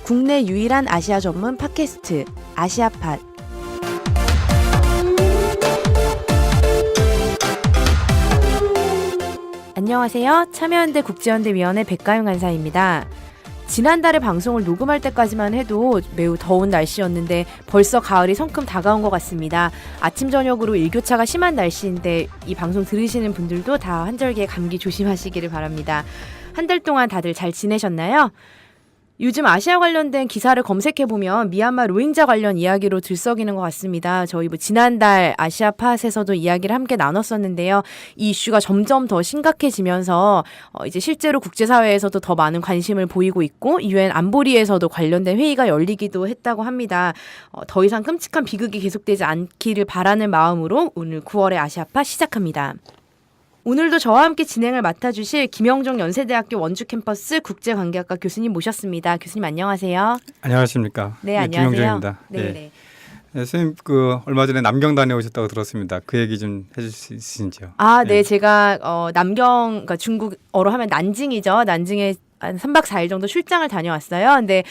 국내 유일한 아시아 전문 팟캐스트 아시아팟. 안녕하세요. 참여연대 국제연대위원회 백가영 간사입니다. 지난달에 방송을 녹음할 때까지만 해도 매우 더운 날씨였는데 벌써 가을이 성큼 다가온 것 같습니다. 아침 저녁으로 일교차가 심한 날씨인데 이 방송 들으시는 분들도 다 한절기에 감기 조심하시기를 바랍니다. 한 달 동안 다들 잘 지내셨나요? 요즘 아시아 관련된 기사를 검색해보면 미얀마 로힝자 관련 이야기로 들썩이는 것 같습니다. 저희 지난달 아시아팟에서도 이야기를 함께 나눴었는데요. 이 이슈가 점점 더 심각해지면서 이제 실제로 국제사회에서도 더 많은 관심을 보이고 있고 유엔 안보리에서도 관련된 회의가 열리기도 했다고 합니다. 더 이상 끔찍한 비극이 계속되지 않기를 바라는 마음으로 오늘 9월의 아시아팟 시작합니다. 오늘도 저와 함께 진행을 맡아주실 김영종 연세대학교 원주 캠퍼스 국제관계학과 교수님 모셨습니다. 교수님 안녕하세요. 안녕하십니까. 네, 안녕하세요. 김영종입니다. 네. 네, 선생님 얼마 전에 남경 다녀오셨다고 들었습니다. 그 얘기 좀 해줄 수 있으신지요? 네, 제가 남경, 그러니까 중국어로 하면 난징이죠. 난징에 한 3박 4일 정도 출장을 다녀왔어요. 근데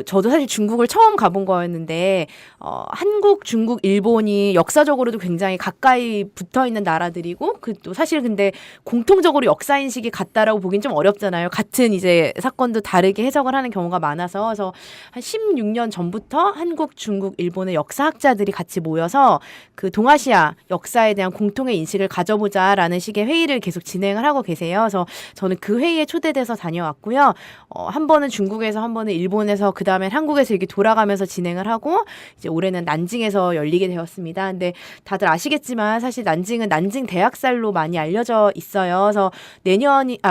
저도 사실 중국을 처음 가본 거였는데 한국, 중국, 일본이 역사적으로도 굉장히 가까이 붙어 있는 나라들이고 또 사실 근데 공통적으로 역사 인식이 같다라고 보긴 좀 어렵잖아요. 같은 이제 사건도 다르게 해석을 하는 경우가 많아서 그래서 한 16년 전부터 한국, 중국, 일본의 역사학자들이 같이 모여서 그 동아시아 역사에 대한 공통의 인식을 가져보자라는 식의 회의를 계속 진행을 하고 계세요. 그래서 저는 그 회의에 초대돼서 다녀왔고요. 한 번은 중국에서 한 번은 일본에서 그다음엔 한국에서 이렇게 돌아가면서 진행을 하고 이제 올해는 난징에서 열리게 되었습니다. 근데 다들 아시겠지만 사실 난징은 난징 대학살로 많이 알려져 있어요. 그래서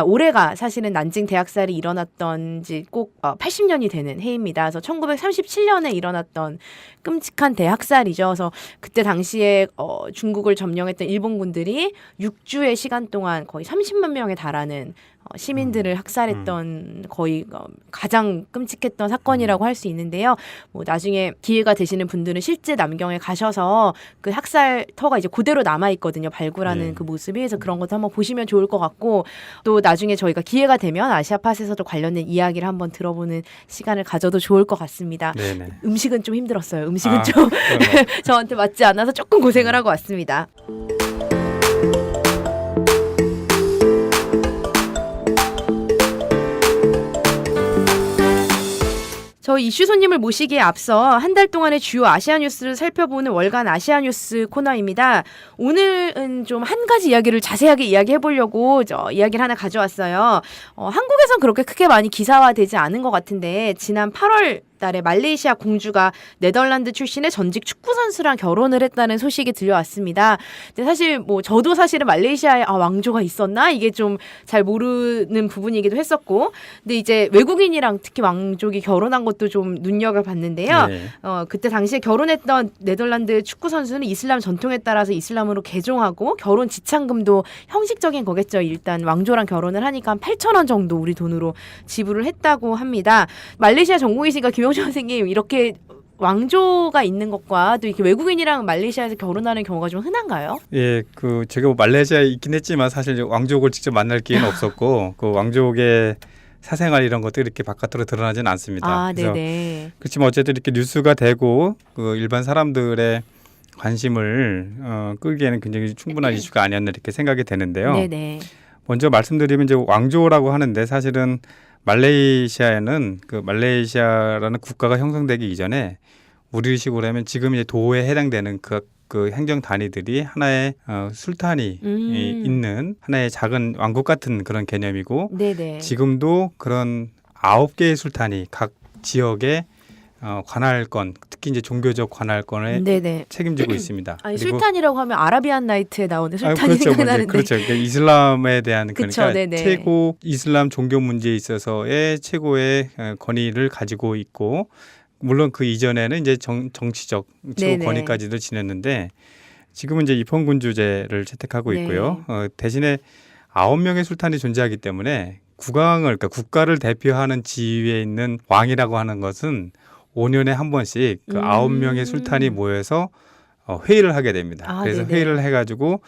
올해가 사실은 난징 대학살이 일어났던 지 꼭 80년이 되는 해입니다. 그래서 1937년에 일어났던 끔찍한 대학살이죠. 그래서 그때 당시에 중국을 점령했던 일본군들이 6주의 시간 동안 거의 30만 명에 달하는 시민들을 학살했던 거의 가장 끔찍했던 사건이라고 할 수 있는데요. 나중에 기회가 되시는 분들은 실제 남경에 가셔서 그 학살터가 이제 그대로 남아 있거든요. 발굴하는 그 모습이. 그래서 그런 것도 한번 보시면 좋을 것 같고 또 나중에 저희가 기회가 되면 아시아팟에서도 관련된 이야기를 한번 들어보는 시간을 가져도 좋을 것 같습니다. 네네. 음식은 좀 힘들었어요. 음식은 좀 저한테 맞지 않아서 조금 고생을 하고 왔습니다. 저희 이슈 손님을 모시기에 앞서 한 달 동안의 주요 아시아 뉴스를 살펴보는 월간 아시아 뉴스 코너입니다. 오늘은 좀 한 가지 이야기를 자세하게 이야기해 보려고 이야기를 하나 가져왔어요. 한국에선 그렇게 크게 많이 기사화되지 않은 것 같은데 지난 8월 달에 말레이시아 공주가 네덜란드 출신의 전직 축구 선수랑 결혼을 했다는 소식이 들려왔습니다. 근데 사실 저도 사실은 말레이시아에 왕조가 있었나 이게 좀 잘 모르는 부분이기도 했었고, 근데 이제 외국인이랑 특히 왕족이 결혼한 것도 좀 눈여겨 봤는데요. 네. 그때 당시에 결혼했던 네덜란드 축구 선수는 이슬람 전통에 따라서 이슬람으로 개종하고 결혼 지참금도 형식적인 거겠죠. 일단 왕조랑 결혼을 하니까 한 8,000원 정도 우리 돈으로 지불을 했다고 합니다. 말레이시아 전공이시니까 김영준 선생님 이렇게 왕조가 있는 것과 또 이렇게 외국인이랑 말레이시아에서 결혼하는 경우가 좀 흔한가요? 예, 제가 말레이시아에 있긴 했지만 사실 왕족을 직접 만날 기회는 없었고 그 왕족의 사생활 이런 것도 이렇게 바깥으로 드러나지는 않습니다. 그래서 네네. 그렇지만 어쨌든 이렇게 뉴스가 되고 그 일반 사람들의 관심을 끌기에는 굉장히 충분한 이슈가 아니었나 이렇게 생각이 되는데요. 네네. 먼저 말씀드리면 이제 왕조라고 하는데 사실은 말레이시아에는 그 말레이시아라는 국가가 형성되기 이전에 우리식으로 하면 지금 이제 도에 해당되는 그 행정 단위들이 하나의 술탄이 있는 하나의 작은 왕국 같은 그런 개념이고, 네네. 지금도 그런 9개의 술탄이 각 지역의 관할권, 특히 이제 종교적 관할권에 네네. 책임지고 있습니다. 아니 그리고 술탄이라고 하면 아라비안 나이트에 나오는 술탄이 그렇죠. 생각나는데. 그렇죠. 그러니까 이슬람에 대한 그쵸, 그러니까 네네. 최고 이슬람 종교 문제에 있어서의 최고의 권위를 가지고 있고, 물론 그 이전에는 이제 정치적 최고 네네. 권위까지도 지녔는데 지금은 이제 입헌군주제를 채택하고 네. 있고요. 대신에 9명의 술탄이 존재하기 때문에 그러니까 국가를 대표하는 지위에 있는 왕이라고 하는 것은 5년에 한 번씩 그 9명의 술탄이 모여서 회의를 하게 됩니다. 그래서 네네. 회의를 해가지고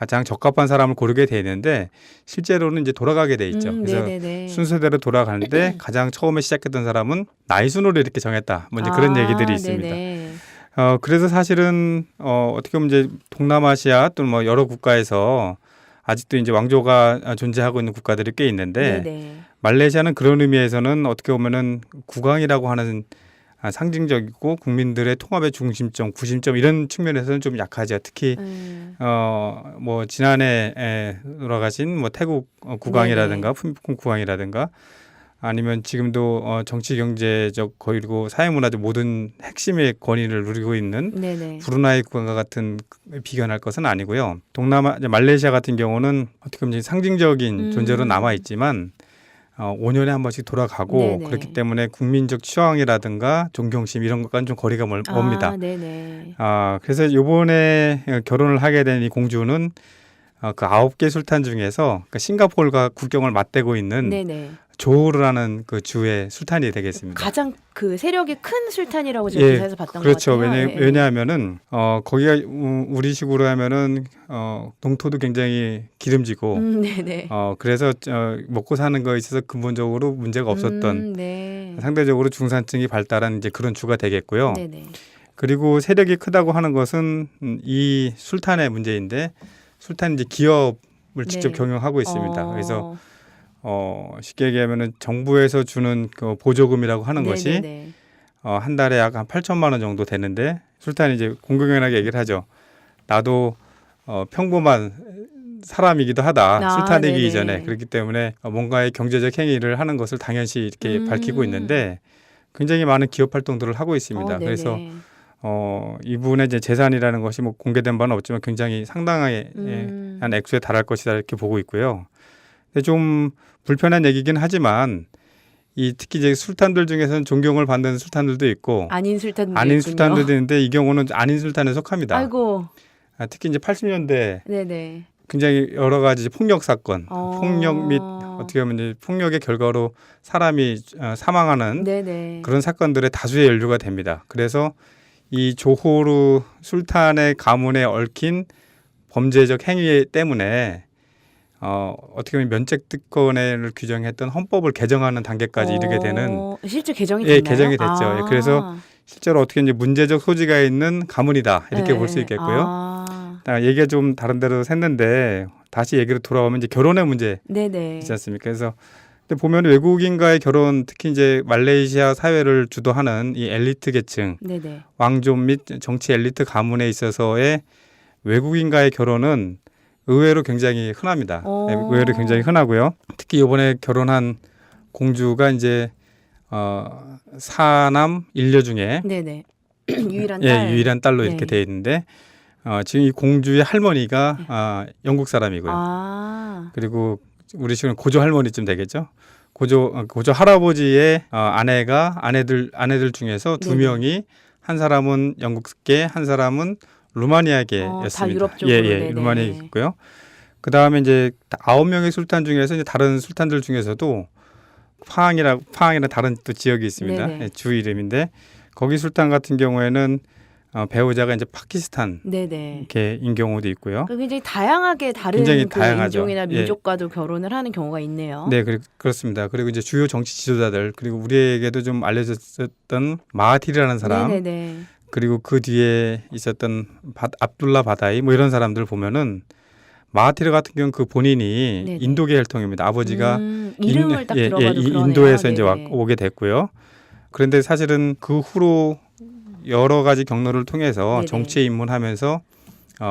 가장 적합한 사람을 고르게 돼 있는데 실제로는 이제 돌아가게 돼 있죠. 그래서 네네네. 순서대로 돌아가는데 가장 처음에 시작했던 사람은 나이 순으로 이렇게 정했다. 뭐 이제 그런 얘기들이 있습니다. 네네. 그래서 사실은 어떻게 보면 이제 동남아시아 또는 뭐 여러 국가에서 아직도 이제 왕조가 존재하고 있는 국가들이 꽤 있는데 네네. 말레이시아는 그런 의미에서는 어떻게 보면은 국왕이라고 하는 상징적이고 국민들의 통합의 중심점, 구심점 이런 측면에서는 좀 약하죠. 특히 뭐 지난해 돌아가신 뭐 태국 국왕이라든가 푸미콘 국왕이라든가 아니면 지금도 정치 경제적 그리고 사회문화적 모든 핵심의 권위를 누리고 있는 네네. 브루나이 국왕과 같은 비견할 것은 아니고요. 동남아 말레이시아 같은 경우는 어떻게 보면 상징적인 존재로 남아 있지만 5년에 한 번씩 돌아가고 네네. 그렇기 때문에 국민적 추앙이라든가 존경심 이런 것과는 좀 거리가 멉니다. 네네. 그래서 이번에 결혼을 하게 된 이 공주는 그 9개 술탄 중에서 싱가포르가 국경을 맞대고 있는 네네. 조호르라는 그 주의 술탄이 되겠습니다. 가장 그 세력이 큰 술탄이라고 제가 예, 기사에서 봤던 그렇죠. 것 같아요. 왜냐하면은 거기가 우리식으로 하면은 농토도 굉장히 기름지고 네네. 그래서 먹고 사는 거에 있어서 근본적으로 문제가 없었던 네. 상대적으로 중산층이 발달한 이제 그런 주가 되겠고요. 네네. 그리고 세력이 크다고 하는 것은 이 술탄의 문제인데 술탄이 이제 기업을 직접 네. 경영하고 있습니다. 그래서 쉽게 얘기하면은 정부에서 주는 그 보조금이라고 하는 것이 네네네. 한 달에 약 한 8천만 원 정도 되는데 술탄이 이제 공공연하게 얘기를 하죠. 나도 평범한 사람이기도 하다. 술탄이기 네네. 이전에 그렇기 때문에 뭔가의 경제적 행위를 하는 것을 당연시 이렇게 밝히고 있는데 굉장히 많은 기업 활동들을 하고 있습니다. 네네. 그래서 이분의 이제 재산이라는 것이 뭐 공개된 바는 없지만 굉장히 상당하게 한 액수에 달할 것이다 이렇게 보고 있고요. 근데 좀 불편한 얘기긴 하지만 특히 이제 술탄들 중에서는 존경을 받는 술탄들도 있고 아닌 술탄도 아닌 있군요. 술탄들도 있는데 이 경우는 아닌 술탄에 속합니다. 아이고. 특히 이제 80년대 네네. 굉장히 여러 가지 폭력 사건, 어. 폭력 및 어떻게 보면 이제 폭력의 결과로 사람이 사망하는 네네. 그런 사건들의 다수의 연루가 됩니다. 그래서 이 조호르 술탄의 가문에 얽힌 범죄적 행위 때문에 어떻게 보면 면책 특권을 규정했던 헌법을 개정하는 단계까지 이르게 되는 실제 개정이 됐나요? 개정이 됐죠. 예, 그래서 실제로 어떻게 이제 문제적 소지가 있는 가문이다 이렇게 볼 수 있겠고요. 얘기가 좀 다른 데로 샜는데 다시 얘기로 돌아오면 이제 결혼의 문제 네네. 있지 않습니까? 그래서 근데 보면 외국인과의 결혼, 특히 이제 말레이시아 사회를 주도하는 이 엘리트 계층, 네네. 왕족 및 정치 엘리트 가문에 있어서의 외국인과의 결혼은 의외로 굉장히 흔합니다. 네, 의외로 굉장히 흔하고요. 특히 이번에 결혼한 공주가 이제 사남 일녀 중에 네네. 유일한 딸. 유일한 딸로 이렇게 네. 돼 있는데 지금 이 공주의 할머니가 영국 사람이고요. 그리고 우리 지금 고조 할머니쯤 되겠죠. 고조 할아버지의 아내들 중에서 두 네네. 명이 한 사람은 영국계, 한 사람은 루마니아계였습니다. 다 유럽 쪽으로. 네네. 루마니아계였고요. 그 다음에 이제 9명의 술탄 중에서 이제 다른 술탄들 중에서도 파항이라는 다른 또 지역이 있습니다. 네네. 주 이름인데 거기 술탄 같은 경우에는 배우자가 이제 파키스탄 네네. 계인 경우도 있고요. 굉장히 다양하게 다른 굉장히 그 다양하죠. 인종이나 예. 민족과도 결혼을 하는 경우가 있네요. 네, 그렇습니다. 그리고 이제 주요 정치 지도자들 그리고 우리에게도 좀 알려졌던 마하티르라는 사람 네네네. 그리고 그 뒤에 있었던 압둘라 바다이 뭐 이런 사람들 보면은 마하티르 같은 경우는 그 본인이 네네. 인도계 혈통입니다. 아버지가 이름을 딱 들어봐도 그러네요. 인도에서 이제 네네. 오게 됐고요. 그런데 사실은 그 후로 여러 가지 경로를 통해서 네네. 정치에 입문하면서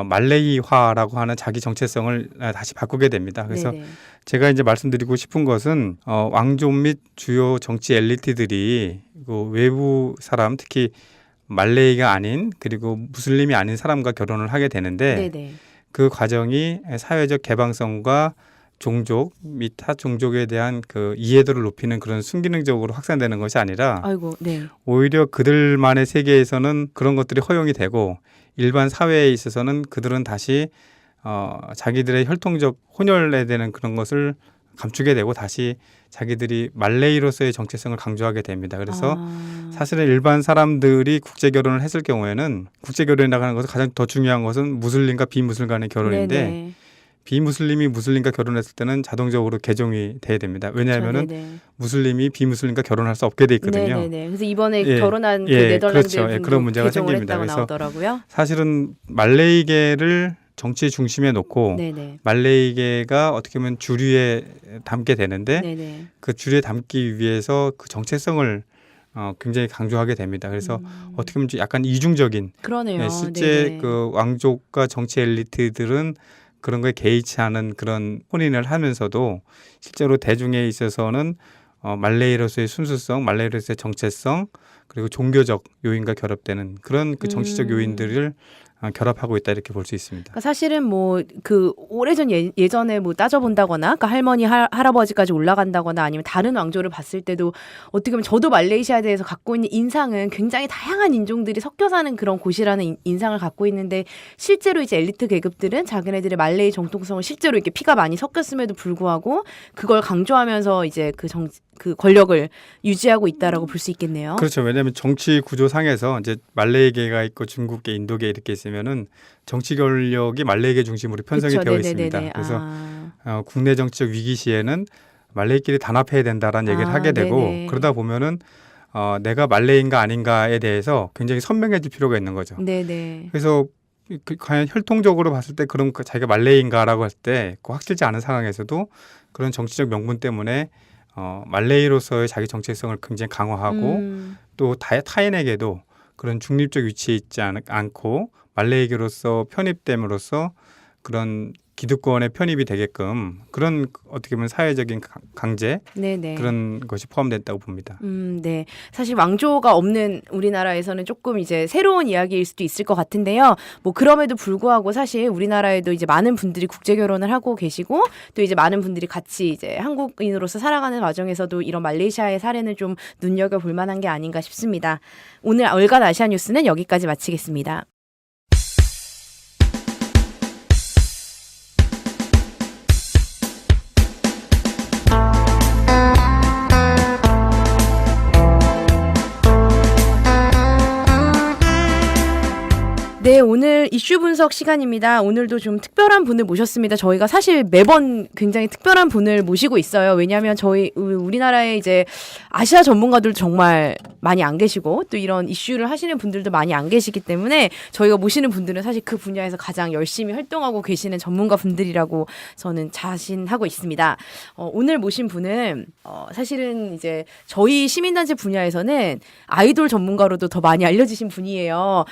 말레이화라고 하는 자기 정체성을 다시 바꾸게 됩니다. 그래서 네네. 제가 이제 말씀드리고 싶은 것은 왕족 및 주요 정치 엘리트들이 그 외부 사람 특히 말레이가 아닌 그리고 무슬림이 아닌 사람과 결혼을 하게 되는데 네네. 그 과정이 사회적 개방성과 종족 및 타 종족에 대한 그 이해도를 높이는 그런 순기능적으로 확산되는 것이 아니라 아이고, 네. 오히려 그들만의 세계에서는 그런 것들이 허용이 되고 일반 사회에 있어서는 그들은 다시 자기들의 혈통적 혼혈에 대한 그런 것을 감추게 되고 다시 자기들이 말레이로서의 정체성을 강조하게 됩니다. 그래서 사실은 일반 사람들이 국제 결혼을 했을 경우에는 국제 결혼이라고 하는 것은 가장 더 중요한 것은 무슬림과 비무슬림 간의 결혼인데 네네. 비무슬림이 무슬림과 결혼했을 때는 자동적으로 개종이 돼야 됩니다. 왜냐하면은 네네. 무슬림이 비무슬림과 결혼할 수 없게 돼 있거든요. 네네네. 그래서 이번에 예, 결혼한 그 예, 네덜란드 그렇죠. 예, 분도 그런 문제가 개종을 생깁니다. 했다고 그래서 나오더라고요. 사실은 말레이계를 정치 중심에 놓고 네네. 말레이계가 어떻게 보면 주류에 담게 되는데 네네. 그 주류에 담기 위해서 그 정체성을 굉장히 강조하게 됩니다. 그래서 어떻게 보면 좀 약간 이중적인 그러네요. 예, 실제 네네. 그 왕족과 정치 엘리트들은 그런 거에 개의치 않은 그런 혼인을 하면서도 실제로 대중에 있어서는 말레이로서의 순수성, 말레이로서의 정체성 그리고 종교적 요인과 결합되는 그런 그 정치적 요인들을 결합하고 있다 이렇게 볼 수 있습니다. 그러니까 사실은 뭐 그 오래전 예전에 뭐 따져본다거나 그러니까 할머니 할아버지까지 올라간다거나 아니면 다른 왕조를 봤을 때도 어떻게 보면 저도 말레이시아에 대해서 갖고 있는 인상은 굉장히 다양한 인종들이 섞여 사는 그런 곳이라는 인상을 갖고 있는데 실제로 이제 엘리트 계급들은 자기네들의 말레이 정통성을 실제로 이렇게 피가 많이 섞였음에도 불구하고 그걸 강조하면서 이제 그 권력을 유지하고 있다라고 볼 수 있겠네요. 그렇죠. 왜냐하면 정치 구조상에서 이제 말레이계가 있고 중국계, 인도계 이렇게 있으면은 정치 권력이 말레이계 중심으로 편성이 그쵸, 되어 네네네네. 있습니다. 그래서 국내 정치적 위기 시에는 말레이끼리 단합해야 된다라는 얘기를 하게 되고 네네. 그러다 보면은 내가 말레이인가 아닌가에 대해서 굉장히 선명해질 필요가 있는 거죠. 네네. 그래서 과연 혈통적으로 봤을 때 그럼 자기가 말레이인가라고 할 때 그 확실치 않은 상황에서도 그런 정치적 명분 때문에 말레이로서의 자기 정체성을 굉장히 강화하고 또 타인에게도 그런 중립적 위치에 있지 않고 말레이계로서 편입됨으로써 그런 기득권에 편입이 되게끔 그런 어떻게 보면 사회적인 강제 네네. 그런 것이 포함됐다고 봅니다. 네. 사실 왕조가 없는 우리나라에서는 조금 이제 새로운 이야기일 수도 있을 것 같은데요. 뭐 그럼에도 불구하고 사실 우리나라에도 이제 많은 분들이 국제 결혼을 하고 계시고 또 이제 많은 분들이 같이 이제 한국인으로서 살아가는 과정에서도 이런 말레이시아의 사례는 좀 눈여겨볼 만한 게 아닌가 싶습니다. 오늘 얼간 아시아 뉴스는 여기까지 마치겠습니다. 네, 오늘 이슈 분석 시간입니다. 오늘도 좀 특별한 분을 모셨습니다. 저희가 사실 매번 굉장히 특별한 분을 모시고 있어요. 왜냐하면 우리나라에 이제 아시아 전문가들도 정말 많이 안 계시고 또 이런 이슈를 하시는 분들도 많이 안 계시기 때문에 저희가 모시는 분들은 사실 그 분야에서 가장 열심히 활동하고 계시는 전문가 분들이라고 저는 자신하고 있습니다. 오늘 모신 분은 사실은 이제 저희 시민단체 분야에서는 아이돌 전문가로도 더 많이 알려지신 분이에요.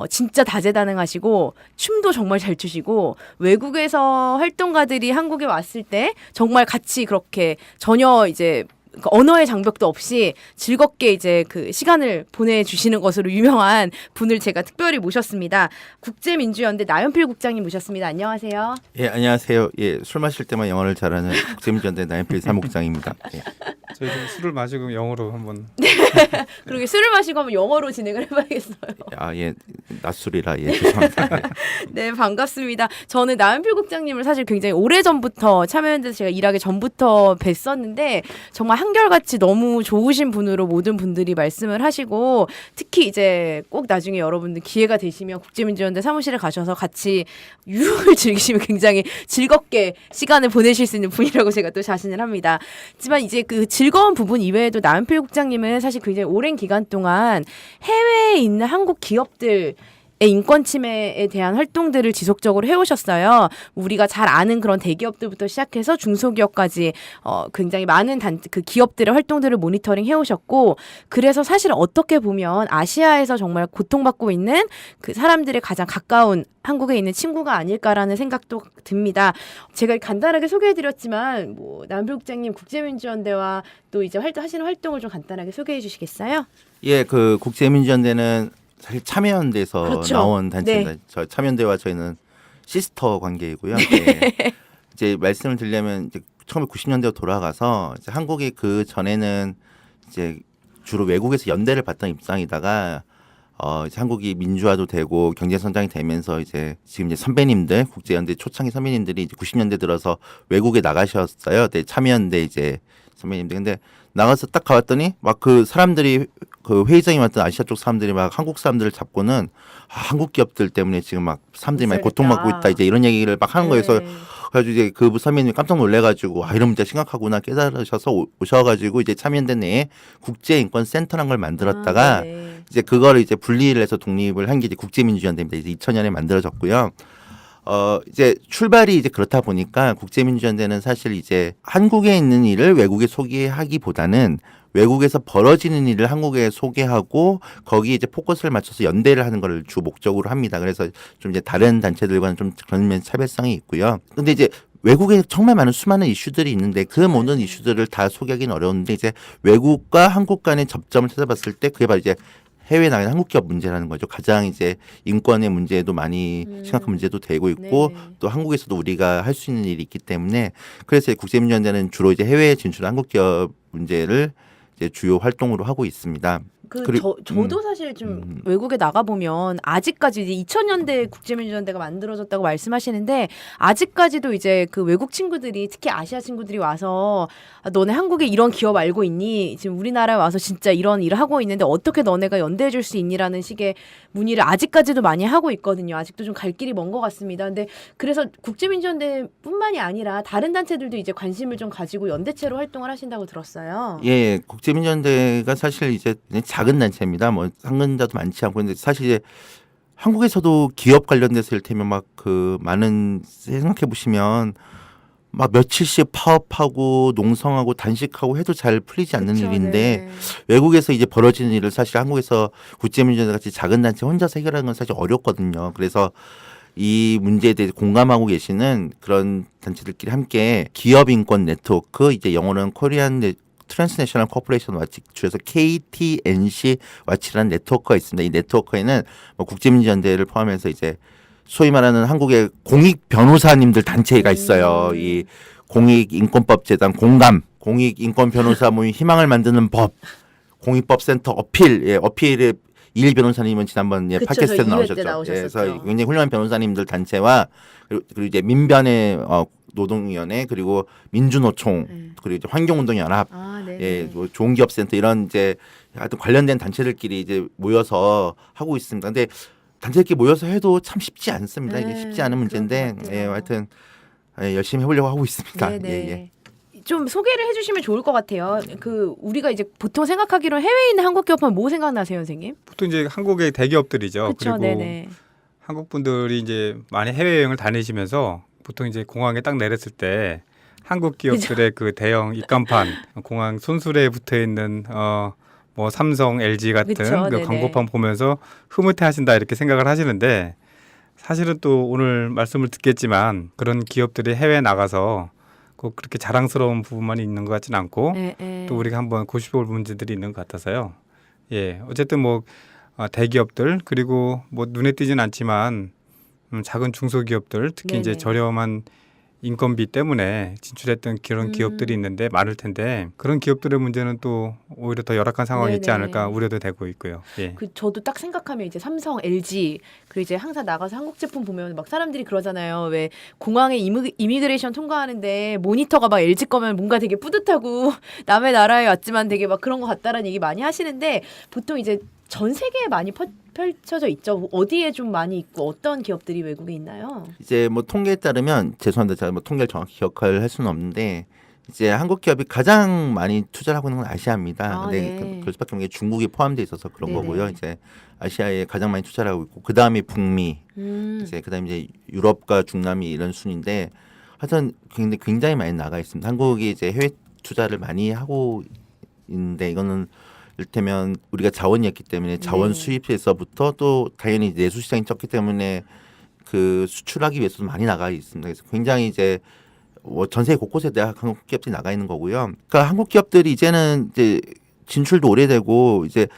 진짜 다재다능하시고 춤도 정말 잘 추시고 외국에서 활동가들이 한국에 왔을 때 정말 같이 그렇게 전혀 이제 그 언어의 장벽도 없이 즐겁게 이제 그 시간을 보내주시는 것으로 유명한 분을 제가 특별히 모셨습니다. 국제민주연대 나연필 국장님 모셨습니다. 안녕하세요. 예, 안녕하세요. 예, 술 마실 때만 영어를 잘하는 국제민주연대 나연필 사무국장입니다. 예. 저희 좀 술을 마시고 영어로 한번 그러게 술을 마시고 한번 영어로 진행을 해봐야겠어요. 예, 낮술이라 예, 죄송합니다. 예. 네, 반갑습니다. 저는 나연필 국장님을 사실 굉장히 오래전부터 참여연대에서 제가 일하기 전부터 뵀었는데 정말 한결같이 너무 좋으신 분으로 모든 분들이 말씀을 하시고 특히 이제 꼭 나중에 여러분들 기회가 되시면 국제민주연대 사무실에 가셔서 같이 유흥을 즐기시면 굉장히 즐겁게 시간을 보내실 수 있는 분이라고 제가 또 자신을 합니다. 하지만 이제 그 즐거운 부분 이외에도 나연필 국장님은 사실 굉장히 오랜 기간 동안 해외에 있는 한국 기업들 인권 침해에 대한 활동들을 지속적으로 해오셨어요. 우리가 잘 아는 그런 대기업들부터 시작해서 중소기업까지 굉장히 많은 그 기업들의 활동들을 모니터링 해오셨고 그래서 사실 어떻게 보면 아시아에서 정말 고통받고 있는 그 사람들의 가장 가까운 한국에 있는 친구가 아닐까라는 생각도 듭니다. 제가 간단하게 소개해드렸지만 나연필 국장님 국제민주연대와 또 이제 하시는 활동을 좀 간단하게 소개해 주시겠어요? 예, 그 국제민주연대는 사실 참여연대에서 그렇죠. 나온 단체입니다. 네. 저 참여연대와 저희는 시스터 관계이고요. 예. 이제 말씀을 드리려면 이제 1990년대로 돌아가서 이제 한국이 그 전에는 이제 주로 외국에서 연대를 받던 입장이다가 이제 한국이 민주화도 되고 경제 성장이 되면서 이제 지금 이제 선배님들 국제연대 초창기 선배님들이 이제 90년대 들어서 외국에 나가셨어요. 네, 참여연대 이제 선배님들. 근데 나가서 딱 가봤더니 막 그 사람들이 그 회의장에 왔던 아시아 쪽 사람들이 막 한국 사람들을 잡고는 한국 기업들 때문에 지금 막 사람들이 많이 고통받고 있다 이제 이런 얘기를 막 하는 거예요. 그래서 그래가지고 이제 그 선배님이 깜짝 놀래가지고 이런 문제 심각하구나 깨달으셔서 오셔가지고 이제 참여연대 내에 국제인권센터라는 걸 만들었다가 이제 그거를 이제 분리를 해서 독립을 한 게 이제 국제민주연대입니다. 이제 2000년에 만들어졌고요. 이제 출발이 이제 그렇다 보니까 국제민주연대는 사실 이제 한국에 있는 일을 외국에 소개하기보다는 외국에서 벌어지는 일을 한국에 소개하고 거기에 이제 포커스를 맞춰서 연대를 하는 걸 주 목적으로 합니다. 그래서 좀 이제 다른 단체들과는 좀 그런 면 차별성이 있고요. 근데 이제 외국에 정말 많은 수많은 이슈들이 있는데 그 모든 이슈들을 다 소개하기는 어려운데 이제 외국과 한국 간의 접점을 찾아봤을 때 그게 바로 이제 해외에 나가는 한국 기업 문제라는 거죠. 가장 이제 인권의 문제도 많이 심각한 문제도 되고 있고 또 한국에서도 우리가 할 수 있는 일이 있기 때문에 그래서 국제민주연대는 주로 이제 해외에 진출한 한국 기업 문제를 이제 주요 활동으로 하고 있습니다. 저도 사실 좀 외국에 나가 보면 아직까지 이제 2000년대 국제민주연대가 만들어졌다고 말씀하시는데 아직까지도 이제 그 외국 친구들이 특히 아시아 친구들이 와서 너네 한국에 이런 기업 알고 있니? 지금 우리나라에 와서 진짜 이런 일을 하고 있는데 어떻게 너네가 연대해 줄 수 있니라는 식의 문의를 아직까지도 많이 하고 있거든요. 아직도 좀 갈 길이 먼 것 같습니다. 근데 그래서 국제민주연대뿐만이 아니라 다른 단체들도 이제 관심을 좀 가지고 연대체로 활동을 하신다고 들었어요. 예, 국제민주연대가 사실 이제 작은 단체입니다. 뭐 상근자도 많지 않고 근데 사실 이제 한국에서도 기업 관련돼서 이를테면 막 그 많은 생각해 보시면 막 며칠씩 파업하고 농성하고 단식하고 해도 잘 풀리지 않는 그쵸, 일인데 네. 외국에서 이제 벌어지는 일을 사실 한국에서 국제민주연대 같이 작은 단체 혼자서 해결하는 건 사실 어렵거든요. 그래서 이 문제에 대해 공감하고 계시는 그런 단체들끼리 함께 기업 인권 네트워크 이제 영어로는 코리안 트랜스내셔널 코퍼레이션 와치 줄여서 KTNC 와치라는 네트워크가 있습니다. 이 네트워크에는 뭐 국제민주연대를 포함해서 이제 소위 말하는 한국의 공익 변호사님들 단체가 있어요. 이 공익인권법재단 공감, 공익인권변호사 모임 희망을 만드는 법, 공익법센터 어필, 예, 어필의 이일 변호사님은 지난번 예, 그쵸, 팟캐스트에 저 2회 나오셨죠. 때 나오셨었죠. 그래서 굉장히 훌륭한 변호사님들 단체와 그리고 이제 민변의 노동위원회 그리고 민주노총 그리고 이제 환경운동연합 예, 뭐 좋은기업센터 이런 이제 하여튼 관련된 단체들끼리 이제 모여서 하고 있습니다. 근데 단체들끼리 모여서 해도 참 쉽지 않습니다. 이게 쉽지 않은 문제인데 예, 하여튼 예, 열심히 해보려고 하고 있습니다. 네네. 예, 예. 좀 소개를 해주시면 좋을 것 같아요. 그 우리가 이제 보통 생각하기로 해외에 있는 한국 기업하면 뭐 생각나세요, 선생님? 보통 이제 한국의 대기업들이죠. 그렇죠, 그리고 네네. 한국 분들이 이제 많이 해외 여행을 다니시면서 보통 이제 공항에 딱 내렸을 때 한국 기업들의 그 대형 입간판, 공항 손수레에 붙어 있는 뭐 삼성, LG 같은 그쵸, 그 네네. 광고판 보면서 흐뭇해하신다 이렇게 생각을 하시는데 사실은 또 오늘 말씀을 듣겠지만 그런 기업들이 해외 나가서 꼭 그렇게 자랑스러운 부분만 있는 것 같지는 않고 또 우리가 한번 고집해볼 문제들이 있는 것 같아서요. 예, 어쨌든 뭐 대기업들 그리고 뭐 눈에 띄진 않지만 작은 중소기업들 특히 이제 네네. 저렴한 인건비 때문에 진출했던 그런 기업들이 있는데 많을 텐데 그런 기업들의 문제는 또 오히려 더 열악한 상황이 있지 네네. 않을까 우려도 되고 있고요. 예. 그 저도 딱 생각하면 이제 삼성, LG 그 이제 항상 나가서 한국 제품 보면 막 사람들이 그러잖아요. 왜 공항에 이미그레이션 통과하는데 모니터가 막 LG 거면 뭔가 되게 뿌듯하고 남의 나라에 왔지만 되게 막 그런 것 같다라는 얘기 많이 하시는데 보통 이제 전 세계에 많이 펼쳐져 있죠. 어디에 좀 많이 있고 어떤 기업들이 외국에 있나요? 이제 뭐 통계에 따르면 죄송합니다. 제가 뭐 통계를 정확히 기억할 할 수는 없는데 이제 한국 기업이 가장 많이 투자를 하고 있는 건 아시아입니다. 아, 근데 네. 그럴 수밖에 없는 게 중국이 포함돼 있어서 그런 네네. 거고요. 이제 아시아에 가장 많이 투자를 하고 있고 그 다음에 북미, 이제 그 다음에 이제 유럽과 중남미 이런 순인데 하여튼 굉장히 많이 나가 있습니다. 한국이 이제 해외 투자를 많이 하고 있는데 이거는 이를테면 우리가 자원이었기 때문에 자원 수입에서부터 또 당연히 내수 시장이 적기 때문에 그 수출하기 위해서도 많이 나가 있습니다. 그래서 굉장히 이제 전 세계 곳곳에 대한 한국 기업들이 나가 있는 거고요. 그러니까 한국 기업들이 이제는 이제 진출도 오래되고 이제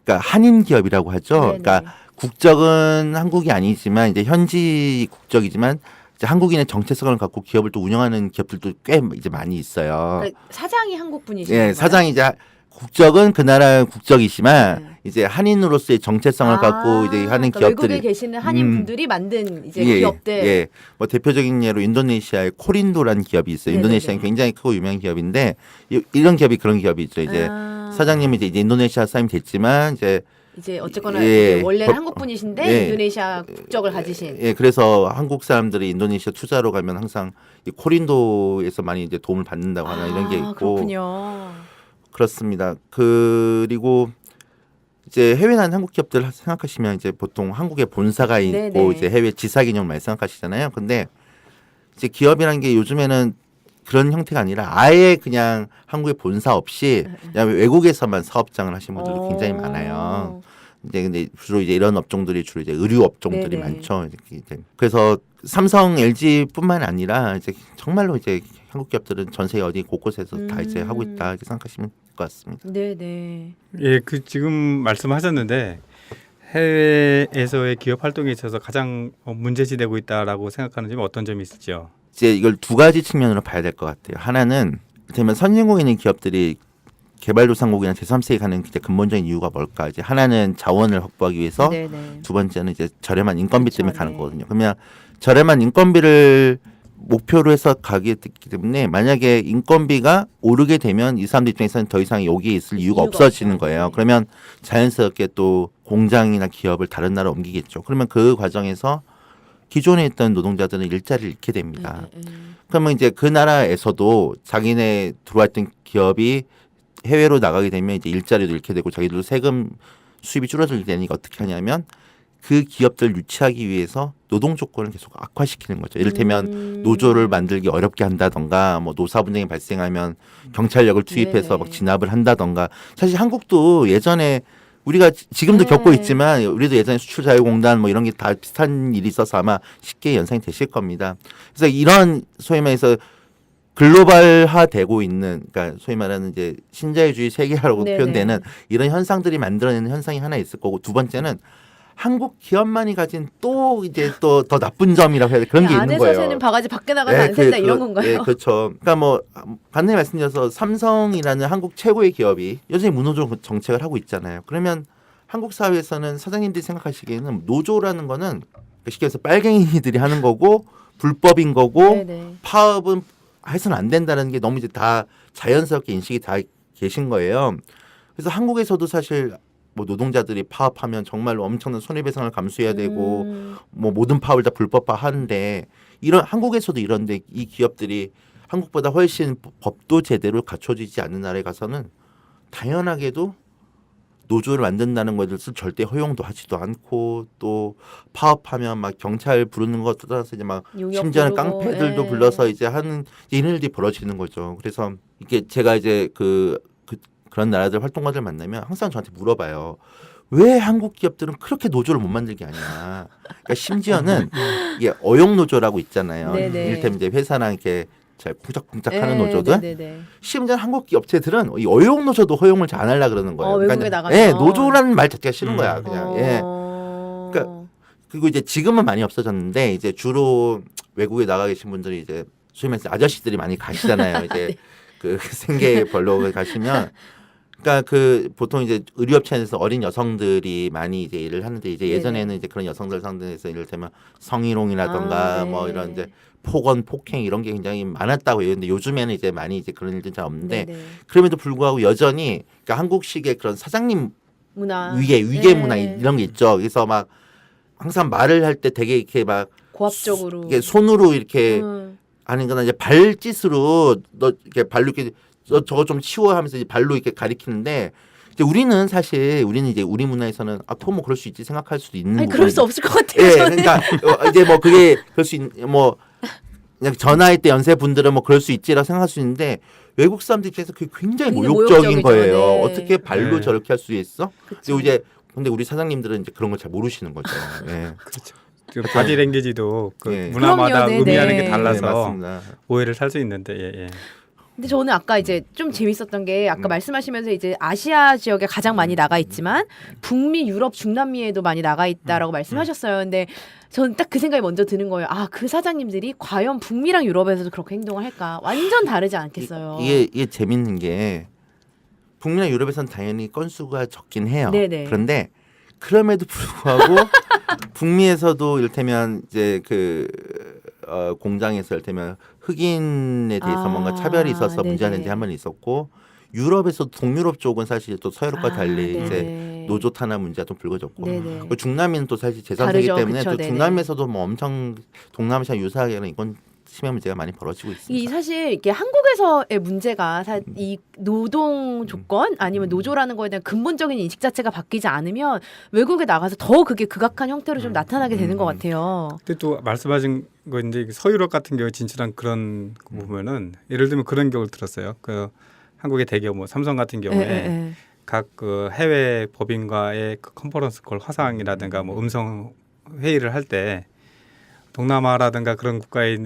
그러니까 한인 기업이라고 하죠. 네네. 그러니까 국적은 한국이 아니지만 이제 현지 국적이지만 이제 한국인의 정체성을 갖고 기업을 또 운영하는 기업들도 꽤 이제 많이 있어요. 그러니까 사장이 한국 분이시죠? 예, 사장이 이제 국적은 그 나라 국적이지만 이제 한인으로서의 정체성을 갖고 이제 하는 그러니까 기업들이 외국에 계시는 한인 분들이 만든 이제 예, 기업들. 예. 뭐 대표적인 예로 인도네시아의 코린도라는 기업이 있어요. 네네네. 인도네시아는 굉장히 크고 유명한 기업인데 이런 기업이 그런 기업이죠. 이제 사장님이 이제 인도네시아 사람이 됐지만 이제 어쨌거나 예. 이제 원래는 한국 분이신데 예. 인도네시아 국적을 가지신. 예, 그래서 한국 사람들이 인도네시아 투자로 가면 항상 이 코린도에서 많이 이제 도움을 받는다고 하는 이런 게 있고 그렇군요. 그렇습니다. 그리고 이제 해외에 나는 한국 기업들 생각하시면 이제 보통 한국에 본사가 있고 네네. 이제 해외 지사 개념을 많이 생각하시잖아요. 근데 이제 기업이라는 게 요즘에는 그런 형태가 아니라 아예 그냥 한국에 본사 없이 그냥 외국에서만 사업장을 하신 분들도 굉장히 많아요. 이제 근데 주로 이제 이런 업종들이 주로 이제 의류 업종들이 네네. 많죠. 이제 그래서 삼성, LG뿐만 아니라 이제 정말로 이제 한국 기업들은 전 세계 어디 곳곳에서 다 이제 하고 있다 이렇게 생각하시면 될 것 같습니다. 네네. 예, 그 지금 말씀하셨는데 해외에서의 기업 활동에 있어서 가장 문제시되고 있다라고 생각하는 점이 어떤 점이 있을지요? 이제 이걸 두 가지 측면으로 봐야 될 것 같아요. 하나는 되면 선진국에 있는 기업들이 개발도상국이나 제3세계 가는 이제 근본적인 이유가 뭘까? 이제 하나는 자원을 확보하기 위해서, 네네. 두 번째는 이제 저렴한 인건비 그쵸, 때문에 네. 가는 거거든요. 그러면 저렴한 인건비를 목표로 해서 가기 때문에 만약에 인건비가 오르게 되면 이 사람들 입장에서는 더 이상 여기에 있을 이유가 이유가 없어지는 없죠. 거예요. 네. 그러면 자연스럽게 또 공장이나 기업을 다른 나라로 옮기겠죠. 그러면 그 과정에서 기존에 있던 노동자들은 일자리를 잃게 됩니다. 그러면 이제 그 나라에서도 자기네 들어왔던 기업이 해외로 나가게 되면 이제 일자리도 잃게 되고 자기들도 세금 수입이 줄어들게 되니까 어떻게 하냐면 그 기업들 유치하기 위해서 노동 조건을 계속 악화시키는 거죠. 이를테면 노조를 만들기 어렵게 한다던가 뭐 노사 분쟁이 발생하면 경찰력을 투입해서 네네. 막 진압을 한다던가. 사실 한국도 예전에 우리가 지금도 네. 겪고 있지만 우리도 예전에 수출자유공단 뭐 이런 게 다 비슷한 일이 있어서 아마 쉽게 연상이 되실 겁니다. 그래서 이런 소위 말해서 글로벌화되고 있는, 그러니까 소위 말하는 이제 신자유주의 세계화라고 네네. 표현되는 이런 현상들이 만들어내는 현상이 하나 있을 거고, 두 번째는 한국 기업만이 가진 또 이제 또 더 나쁜 점이라고 해야 돼. 그런 게 있는 안에서 거예요. 새는 바가지 밖에 나가서 네, 안 샌다 이런 건가요? 네, 그렇죠. 그러니까 뭐 간단히 말씀드려서 삼성이라는 한국 최고의 기업이 여전히 무노조 정책을 하고 있잖아요. 그러면 한국 사회에서는 사장님들이 생각하시기에는 노조라는 거는 쉽게 해서 빨갱이들이 하는 거고 불법인 거고 네네. 파업은 해서는 안 된다는 게 너무 이제 다 자연스럽게 인식이 다 계신 거예요. 그래서 한국에서도 사실 뭐 노동자들이 파업하면 정말로 엄청난 손해배상을 감수해야 되고 뭐 모든 파업을 다 불법화하는데 이런 한국에서도 이런데 이 기업들이 한국보다 훨씬 법도 제대로 갖춰지지 않는 나라에 가서는 당연하게도 노조를 만든다는 것을 절대 허용도 하지도 않고 또 파업하면 막 경찰 부르는 것 따라서 이제 막 용역 심지어는 부르고, 깡패들도 예. 불러서 이제 하는 이런 일들이 벌어지는 거죠. 그래서 이게 제가 이제 그런 나라들 활동가들 만나면 항상 저한테 물어봐요. 왜 한국 기업들은 그렇게 노조를 못 만들게 하냐. 그러니까 심지어는 이게 어용 노조라고 있잖아요. 네네. 이를테면 이제 회사랑 이렇게 잘 쿵짝쿵짝하는 예, 노조들. 네네네. 심지어 한국 업체들은 이 어용 노조도 허용을 잘 안 하려 그러는 거예요. 외국에 나가면. 예, 노조라는 말 자체가 싫은 거야, 그냥. 예. 어... 그러니까 그리고 이제 지금은 많이 없어졌는데 이제 주로 외국에 나가 계신 분들이 이제 소위 말해서 아저씨들이 많이 가시잖아요. 이제 네. 그 생계 벌러 가시면 그러니까 그 보통 이제 의류업체에서 어린 여성들이 많이 이제 일을 하는데 이제 예전에는 이제 그런 여성들 상대해서 이를테면 성희롱이라던가 네. 뭐 이런 이제 폭언, 폭행 이런 게 굉장히 많았다고 해요. 근데 요즘에는 이제 많이 이제 그런 일들이 잘 없는데 네네. 그럼에도 불구하고 여전히 그러니까 한국식의 그런 사장님 문화 위계 네. 문화 이런 게 있죠. 그래서 막 항상 말을 할 때 되게 이렇게 막 고압적으로 이게 손으로 이렇게 하는 거나 이제 발짓으로 너 이렇게 발로 이렇게 너 저거 좀 치워 하면서 이제 발로 이렇게 가리키는데 이제 우리는 이제 우리 문화에서는 그거 뭐 그럴 수 있지 생각할 수도 있는 아니 그럴 수 없을 것 같아요. 예, 저는. 그러니까 이제 뭐 그게 그럴 수 뭐 그냥 전화할 때 연세 분들은 뭐 그럴 수 있지라고 생각할 수 있는데 외국 사람들 입장에서 그게 굉장히 굉장히 모욕적인 모욕적이죠. 거예요. 네. 어떻게 발로 네. 저렇게 할 수 있어? 그쵸. 그리고 이제 근데 우리 사장님들은 이제 그런 걸 잘 모르시는 거죠. 예. 그렇죠. 그 바디랭귀지도 그 예. 문화마다 그럼요, 네네. 의미하는 게 네, 달라서 맞습니다. 오해를 살 수 있는데 예, 예. 근데 저는 아까 이제 좀 재밌었던 게 아까 말씀하시면서 이제 아시아 지역에 가장 많이 나가 있지만 북미, 유럽, 중남미에도 많이 나가 있다라고 말씀하셨어요. 근데 저는 딱 그 생각이 먼저 드는 거예요. 그 사장님들이 과연 북미랑 유럽에서도 그렇게 행동을 할까? 완전 다르지 않겠어요. 이게 재밌는 게 북미나 유럽에서는 당연히 건수가 적긴 해요. 네네. 그런데 그럼에도 불구하고 북미에서도 이를테면 이제 공장에서 이를테면 흑인에 대해서 뭔가 차별이 있어서 문제가 된 게 한 번 있었고 유럽에서도 동유럽 쪽은 사실 또 서유럽과 달리 네네. 이제 노조 탄압 문제가 좀 불거졌고 네네. 그리고 중남미는 또 사실 제3세기 다르죠. 때문에 그쵸, 또 네네. 중남미에서도 뭐 엄청 동남아시아 유사하게는 이건 심한 문제가 많이 벌어지고 있습니다. 이 사실 이게 한국에서의 문제가 이 노동 조건 아니면 노조라는 거에 대한 근본적인 인식 자체가 바뀌지 않으면 외국에 나가서 더 그게 극악한 형태로 좀 나타나게 되는 것 같아요. 근데 또 말씀하신 거 이제 서유럽 같은 경우에 진출한 그런 거 보면은 예를 들면 그런 경우를 들었어요. 그 한국의 대기업 뭐 삼성 같은 경우에 예. 각 그 해외 법인과의 그 컨퍼런스 콜 화상이라든가 뭐 음성 회의를 할 때 동남아라든가 그런 국가에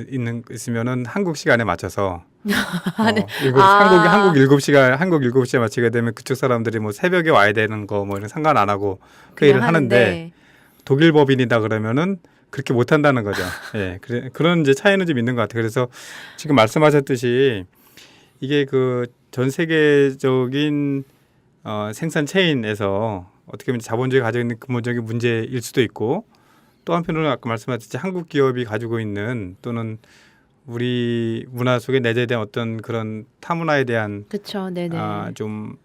있으면은 한국 시간에 맞춰서 네. 한국 7시간 한국 7시에 맞추게 되면 그쪽 사람들이 뭐 새벽에 와야 되는 거 뭐 이런 상관 안 하고 회의를 하는데 독일 법인이다 그러면은 그렇게 못 한다는 거죠. 예. 그런 이제 차이는 좀 있는 것 같아요. 그래서 지금 말씀하셨듯이 이게 그 전 세계적인 생산 체인에서 어떻게 보면 자본주의가 가지고 있는 근본적인 문제일 수도 있고 또 한편으로는 아까 말씀하셨듯이 한국 기업이 가지고 있는 또는 우리 문화 속에 내재된 어떤 그런 타문화에 대한 그렇죠. 네네. 좀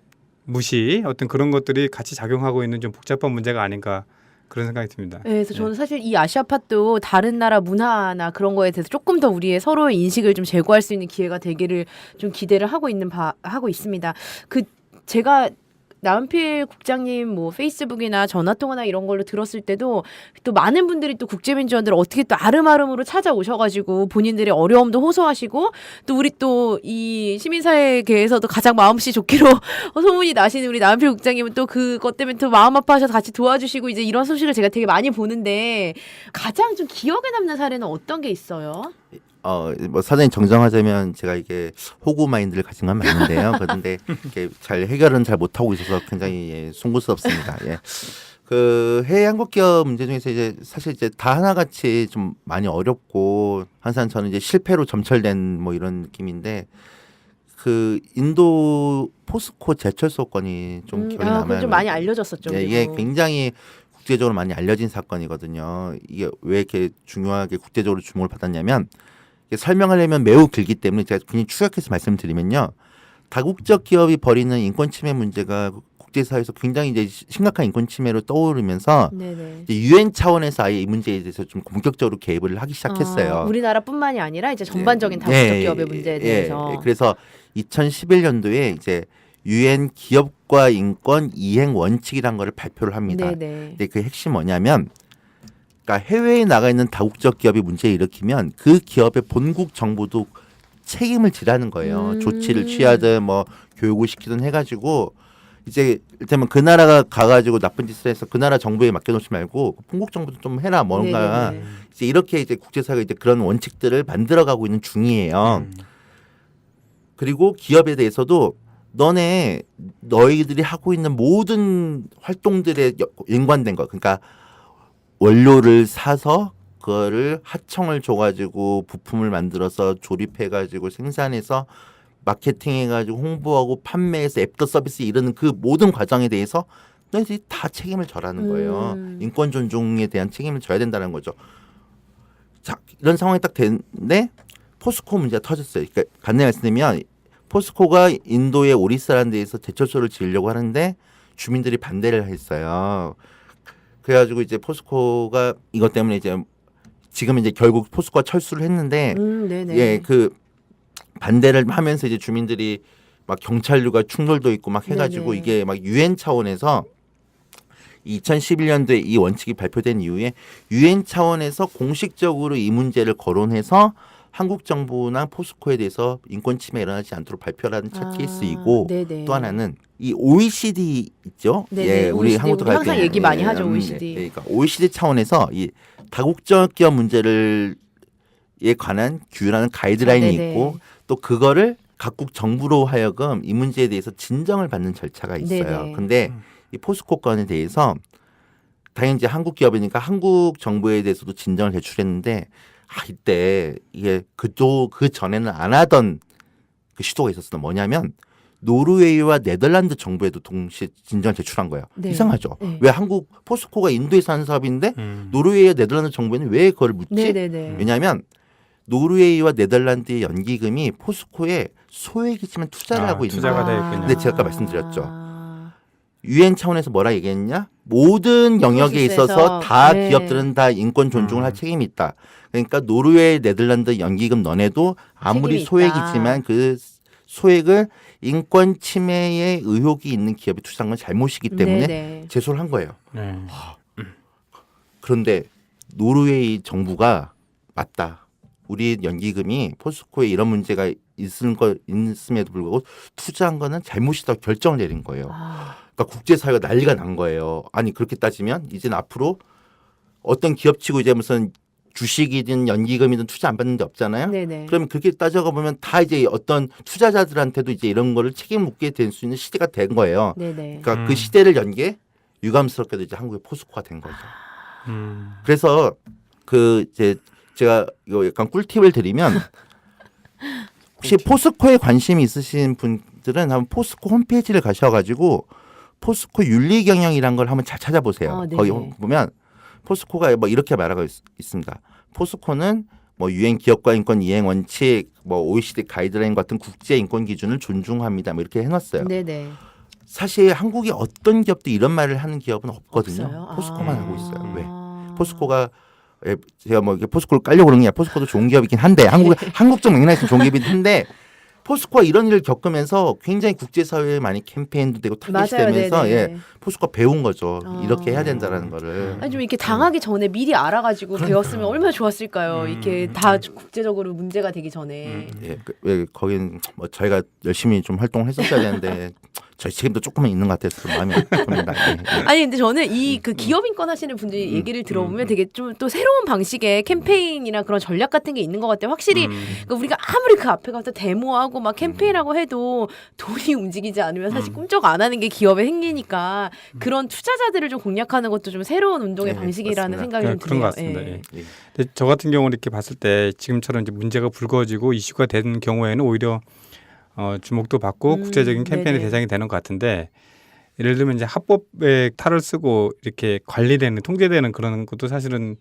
무시 어떤 그런 것들이 같이 작용하고 있는 좀 복잡한 문제가 아닌가 그런 생각이 듭니다. 네, 그래서 저는 사실 이 아시아팟도 다른 나라 문화나 그런 거에 대해서 조금 더 우리의 서로의 인식을 좀 제고할 수 있는 기회가 되기를 좀 기대를 하고 있습니다. 제가 나은필 국장님 뭐 페이스북이나 전화 통화나 이런 걸로 들었을 때도 또 많은 분들이 또 국제민주원들을 어떻게 또 아름아름으로 찾아오셔가지고 본인들의 어려움도 호소하시고 또 우리 또 이 시민사회계에서도 가장 마음씨 좋기로 소문이 나시는 우리 나은필 국장님은 또 그것 때문에 또 마음 아파하셔서 같이 도와주시고 이제 이런 소식을 제가 되게 많이 보는데 가장 좀 기억에 남는 사례는 어떤 게 있어요? 뭐 사전에 정정하자면 제가 이게 호구 마인드를 가진 건 맞는데요. 그런데 이렇게 잘 해결은 잘 못하고 있어서 굉장히 송구스럽습니다. 예. 그 해외 한국 기업 문제 중에서 이제 사실 이제 다 하나같이 좀 많이 어렵고 항상 저는 이제 실패로 점철된 뭐 이런 느낌인데 그 인도 포스코 제철소 건이 좀 기억에 남아요. 그건 좀 많이 알려졌었죠. 예, 이게 굉장히 국제적으로 많이 알려진 사건이거든요. 이게 왜 이렇게 중요하게 국제적으로 주목을 받았냐면 이게 설명하려면 매우 길기 때문에 제가 그냥 추격해서 말씀드리면요. 다국적 기업이 벌이는 인권 침해 문제가 국제사회에서 굉장히 이제 심각한 인권 침해로 떠오르면서 유엔 차원에서 아예 이 문제에 대해서 좀 본격적으로 개입을 하기 시작했어요. 우리나라뿐만이 아니라 이제 전반적인 다국적 기업의 문제에 대해서. 그래서 2011년도에 이제 유엔 기업과 인권 이행 원칙이란 거를 발표를 합니다. 근데 그 핵심 뭐냐면 그러니까 해외에 나가 있는 다국적 기업이 문제를 일으키면 그 기업의 본국 정부도 책임을 지라는 거예요. 조치를 취하든 뭐 교육을 시키든 해가지고 이제 일테면 그 나라가 가가지고 나쁜 짓을 해서 그 나라 정부에 맡겨놓지 말고 본국 정부도 좀 해라 뭔가 이제 이렇게 이제 국제사회가 이제 그런 원칙들을 만들어가고 있는 중이에요. 그리고 기업에 대해서도 너희들이 하고 있는 모든 활동들에 연관된 거, 그러니까 원료를 사서 그거를 하청을 줘가지고 부품을 만들어서 조립해가지고 생산해서 마케팅해가지고 홍보하고 판매해서 애프터 서비스 이르는 그 모든 과정에 대해서 너희들이 다 책임을 져라는 거예요. 인권 존중에 대한 책임을 져야 된다는 거죠. 자, 이런 상황이 딱 됐는데 포스코 문제가 터졌어요. 그러니까 간단히 말씀드리면 포스코가 인도의 오리사라는 데에서 제철소를 지으려고 하는데 주민들이 반대를 했어요. 그래가지고 이제 포스코가 이것 때문에 이제 지금 이제 결국 포스코가 철수를 했는데 예, 그 반대를 하면서 이제 주민들이 막 경찰류가 충돌도 있고 막 해가지고 이게 막 유엔 차원에서 2011년도에 이 원칙이 발표된 이후에 유엔 차원에서 공식적으로 이 문제를 거론해서 한국 정부나 포스코에 대해서 인권 침해 일어나지 않도록 발표하는 첫 케이스이고 또 하나는 이 OECD 있죠. 예, 우리 한국도 항상 얘기 많이 하죠. OECD. 그러니까 OECD 차원에서 이 다국적 기업 문제를 에 관한 규율하는 가이드라인이 있고 또 그거를 각국 정부로 하여금 이 문제에 대해서 진정을 받는 절차가 있어요. 근데 이 포스코 건에 대해서 당연히 이제 한국 기업이니까 한국 정부에 대해서도 진정을 제출했는데 이때 이게 그 전에는 안 하던 그 시도가 있었어요. 뭐냐면 노르웨이와 네덜란드 정부에도 동시에 진정을 제출한 거예요. 네. 이상하죠. 네. 왜 한국 포스코가 인도에서 하는 사업인데 음. 노르웨이와 네덜란드 정부에는 왜 그걸 묻지? 네네네. 왜냐하면 노르웨이와 네덜란드의 연기금이 포스코에 소액이지만 투자를 하고 있는 투자가 거예요. 돼 있군요. 근데 제가 아까 말씀드렸죠. 아. 유엔 차원에서 뭐라 얘기했냐? 모든 영역에 프로세스에서, 있어서 다 네. 기업들은 다 인권 존중을 할 책임이 있다. 그러니까 노르웨이, 네덜란드 연기금 너네도 아무리 책임이 있다. 소액이지만 그 소액을 인권 침해의 의혹이 있는 기업에 투자한 건 잘못이기 때문에 네네. 제소를 한 거예요. 네. 그런데 노르웨이 정부가 맞다. 우리 연기금이 포스코에 이런 문제가 있음에도 불구하고 투자한 거는 잘못이다 결정을 내린 거예요. 아. 그러니까 국제사회가 난리가 난 거예요. 아니 그렇게 따지면 이제는 앞으로 어떤 기업치고 이제 무슨 주식이든 연기금이든 투자 안 받는 데 없잖아요. 네네. 그러면 그렇게 따져가 보면 다 이제 어떤 투자자들한테도 이제 이런 거를 책임 묻게 될 수 있는 시대가 된 거예요. 네네. 그러니까 그 시대를 연 게 유감스럽게도 이제 한국의 포스코가 된 거죠. 그래서 그 이제 제가 이거 약간 꿀팁을 드리면 혹시 포스코에 관심이 있으신 분들은 한번 포스코 홈페이지를 가셔가지고 포스코 윤리 경영이란 걸 한번 잘 찾아보세요. 아, 네네. 거기 보면 포스코가 뭐 이렇게 말하고 있습니다. 포스코는 뭐 유엔 기업가 인권 이행 원칙, 뭐 OECD 가이드라인 같은 국제 인권 기준을 존중합니다. 뭐 이렇게 해놨어요. 네네. 사실 한국의 어떤 기업도 이런 말을 하는 기업은 없거든요. 없어요? 포스코만 아. 하고 있어요. 왜? 포스코가 제가 뭐 이렇게 포스코를 깔려고 그러는 게 아니라 포스코도 좋은 기업이긴 한데 한국적 맥락에서 좋은 기업이긴 한데 포스코가 이런 일을 겪으면서 굉장히 국제사회에 많이 캠페인도 되고 타겟이 맞아요. 되면서 네네. 예, 포스코가 배운 거죠. 아. 이렇게 해야 된다라는 거를. 아니 좀 이렇게 당하기 전에 미리 알아가지고 배웠으면 얼마나 좋았을까요. 이렇게 다 국제적으로 문제가 되기 전에. 예, 거긴 뭐 저희가 열심히 좀 활동을 했었어야 되는데 저희 책임도 조금은 있는 것 같아서 마음이 아픕니다. 예, 예. 아니 근데 저는 이 그 기업 인권 하시는 분들이 얘기를 들어보면 되게 좀 또 새로운 방식의 캠페인이나 그런 전략 같은 게 있는 것 같아요. 확실히 그러니까 우리가 아무리 그 앞에 가서 데모하고 막 캠페인하고 해도 돈이 움직이지 않으면 사실 꿈쩍 안 하는 게 기업의 행위니까 그런 투자자들을 좀 공략하는 것도 좀 새로운 운동의 네, 방식이라는 맞습니다. 생각이 좀 그런 것 드네요. 같습니다. 예. 예. 근데 저 같은 경우는 이렇게 봤을 때 지금처럼 이제 문제가 불거지고 이슈가 되는 경우에는 오히려 주목도 받고 국제적인 캠페인의 네네. 대상이 되는 것 같은데 예를 들면 이제 합법의 탈을 쓰고 이렇게 관리되는 통제되는 그런 것도 사실은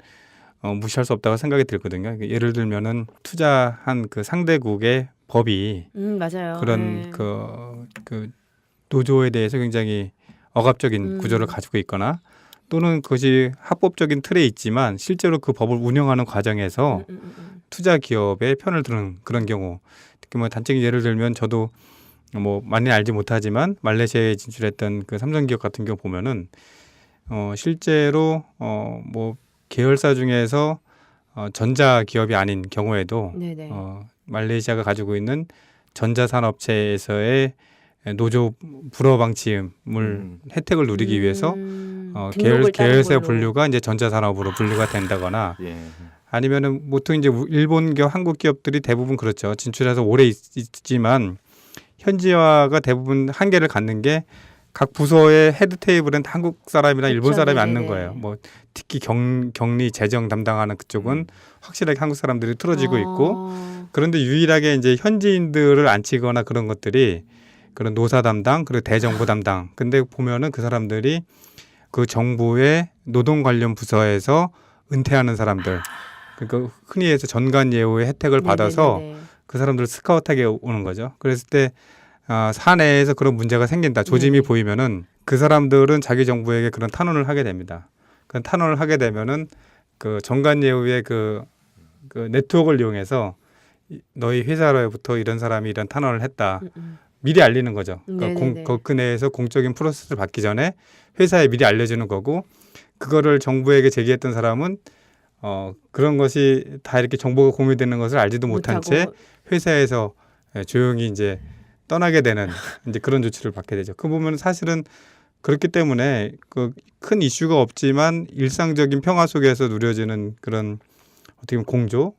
무시할 수 없다고 생각이 들거든요. 예를 들면은 투자한 그 상대국의 법이 맞아요. 그런 네. 그 노조에 대해서 굉장히 억압적인 구조를 가지고 있거나 또는 그것이 합법적인 틀에 있지만 실제로 그 법을 운영하는 과정에서 투자 기업의 편을 드는 그런 경우 특히 뭐 단적인 예를 들면 저도 뭐 많이 알지 못하지만 말레이시아에 진출했던 그 삼성기업 같은 경우 보면은 실제로 뭐 계열사 중에서 전자 기업이 아닌 경우에도 네네. 말레이시아가 가지고 있는 전자산업체에서의 노조 불허 방침을 혜택을 누리기 위해서 등록을 따는 계열사 걸로. 분류가 이제 전자산업으로 분류가 된다거나 예. 아니면은 보통 이제 일본 기업, 한국 기업들이 대부분 그렇죠. 진출해서 오래 있지만 현지화가 대부분 한계를 갖는 게 각 부서의 헤드 테이블은 다 한국 사람이나 일본 그렇죠. 사람이 네네네. 앉는 거예요. 뭐 특히 격리 재정 담당하는 그쪽은 확실하게 한국 사람들이 틀어지고 있고 그런데 유일하게 이제 현지인들을 앉히거나 그런 것들이 그런 노사 담당 그리고 대정부 담당. 근데 보면은 그 사람들이 그 정부의 노동 관련 부서에서 은퇴하는 사람들. 그러니까 흔히 해서 전관 예우의 혜택을 받아서 네네네네. 그 사람들 스카우트하게 오는 거죠. 그랬을 때 사내에서 그런 문제가 생긴다. 조짐이 네네. 보이면은 그 사람들은 자기 정부에게 그런 탄원을 하게 됩니다. 그 탄원을 하게 되면은 그 전관 예우의 그 네트워크를 이용해서 너희 회사로부터 이런 사람이 이런 탄원을 했다. 미리 알리는 거죠. 그러니까 네네네. 그 내에서 공적인 프로세스를 받기 전에 회사에 미리 알려주는 거고 그거를 정부에게 제기했던 사람은 그런 것이 다 이렇게 정보가 공유되는 것을 알지도 못한 채 못하고. 회사에서 조용히 이제 떠나게 되는 이제 그런 조치를 받게 되죠. 그 보면 사실은 그렇기 때문에 그 큰 이슈가 없지만 일상적인 평화 속에서 누려지는 그런 어떻게 보면 공조